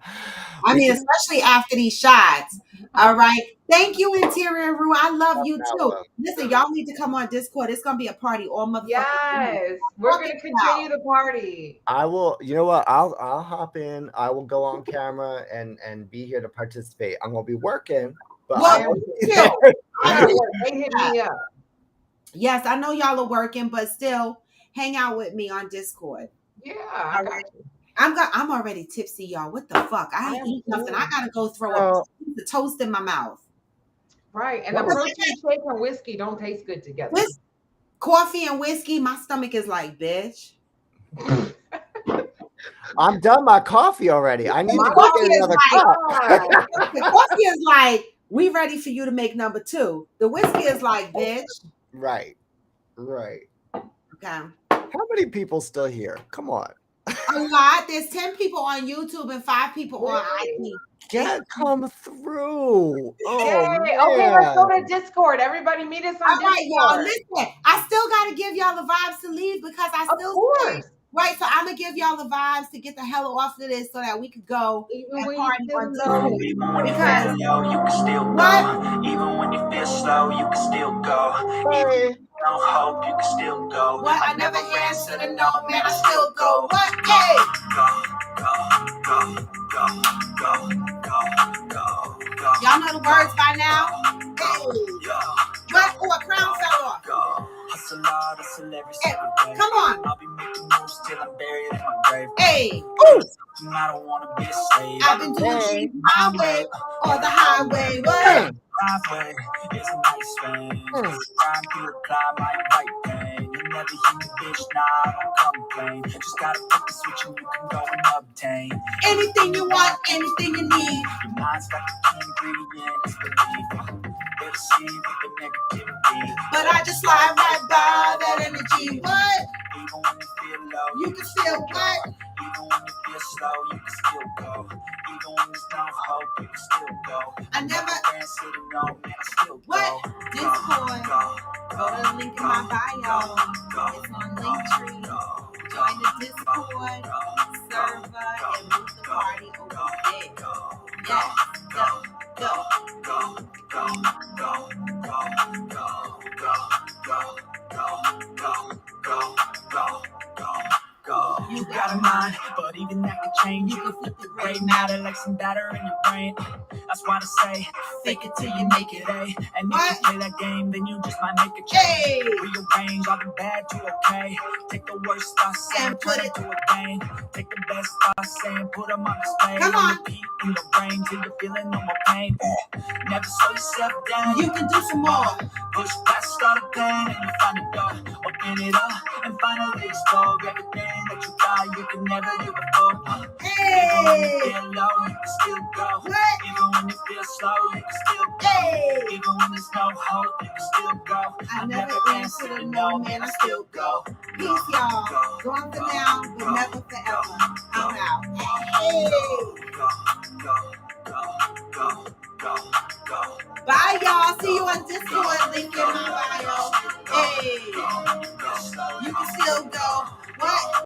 especially after these shots. All right. Thank you, Interior Rue. I love you too. well. Listen, y'all need to come on Discord. It's gonna be a party all motherfucking week. Yes. We're Fuck gonna it continue the party. I will. You know what? I'll hop in. I will go on camera and be here to participate. I'm gonna be working, but Well, I will be still, there. I gotta work. They hit me up. yes, I know y'all are working, but still hang out with me on Discord. Yeah, I All got right. you. I'm already tipsy, y'all. What the fuck? I ain't eat nothing. I gotta go throw a piece of toast in my mouth. Right. And the protein shake and whiskey don't taste good together. This coffee and whiskey, my stomach is like, bitch. I'm done my coffee already. I need My to go coffee get is another like- cup. The coffee is like, we ready for you to make number 2. The whiskey is like, bitch. Right. Okay. How many people still here? Come on. A lot. There's 10 people on YouTube and 5 people on IG. Come through. Oh, Yay. Okay, let's go to Discord. Everybody meet us on All right, y'all. Discord. Listen, I still got to give y'all the vibes to leave because I Of still course. right. So I'm gonna give y'all the vibes to get the hell off of this so that we could go Even and when party you on feel low. Discord. Even when you Because feel low, you can still what? go. Even when you feel slow, you can still go. Even when you don't hope, you can still go. What? I never answered a no, man. I still go. What? Hey. Go. Y'all know the words by now. Hey. What? Oh, a crown fell off. Hustle hard, hustle every Hey, single day. come on. I'll be making moves till I'm buried in my grave. Hey. I don't wanna be a slave. I've been doing things my way or the highway. What? Driveway is a nice range. Climb through the climb like white pain. You never hear me, bitch, nah, I don't complain. Just gotta flip the switch and you can go and obtain anything you want, anything you need. your mind's got the key ingredient, it's belief. It'll see with the negativity. But I just slide right by that energy. What? Even when you feel low, You can still what? even when you feel slow, you can still go. Even when there's no hope, you can still go. I never answer to no, man, I still go. what? Discord. Go to the link in my bio. It's on Linktree. Join the Discord server and move the party over there. Yes, go, go, go, go, go, go, go, go, go, go. You got a mind, but even that could change. You can flip the Gray gray matter like some batter in your brain. That's why I say, fake it till you make it, eh? And if you play that game, then you just might make a change. Hey! Rearrange all the bad to okay. Take the worst thoughts and put it to a game. Take the best thoughts and put them on display. Come on. Repeat in your brain till you're feeling no more pain. Never slow yourself down. You can do some more. Push past all the pain and you find a door. Open it up and finally explore everything that you thought you could never do before. Even when you Hey! feel low, you can still go. What? Even when you feel slow, you can still go. Hey! Even when there's no hope, you can still go. I never answer to no, man, I still go. Peace, y'all. Gone for now, but never forever. I'm out. Hey! Bye, y'all. See you on Discord. Link in my bio. Hey! You can still go.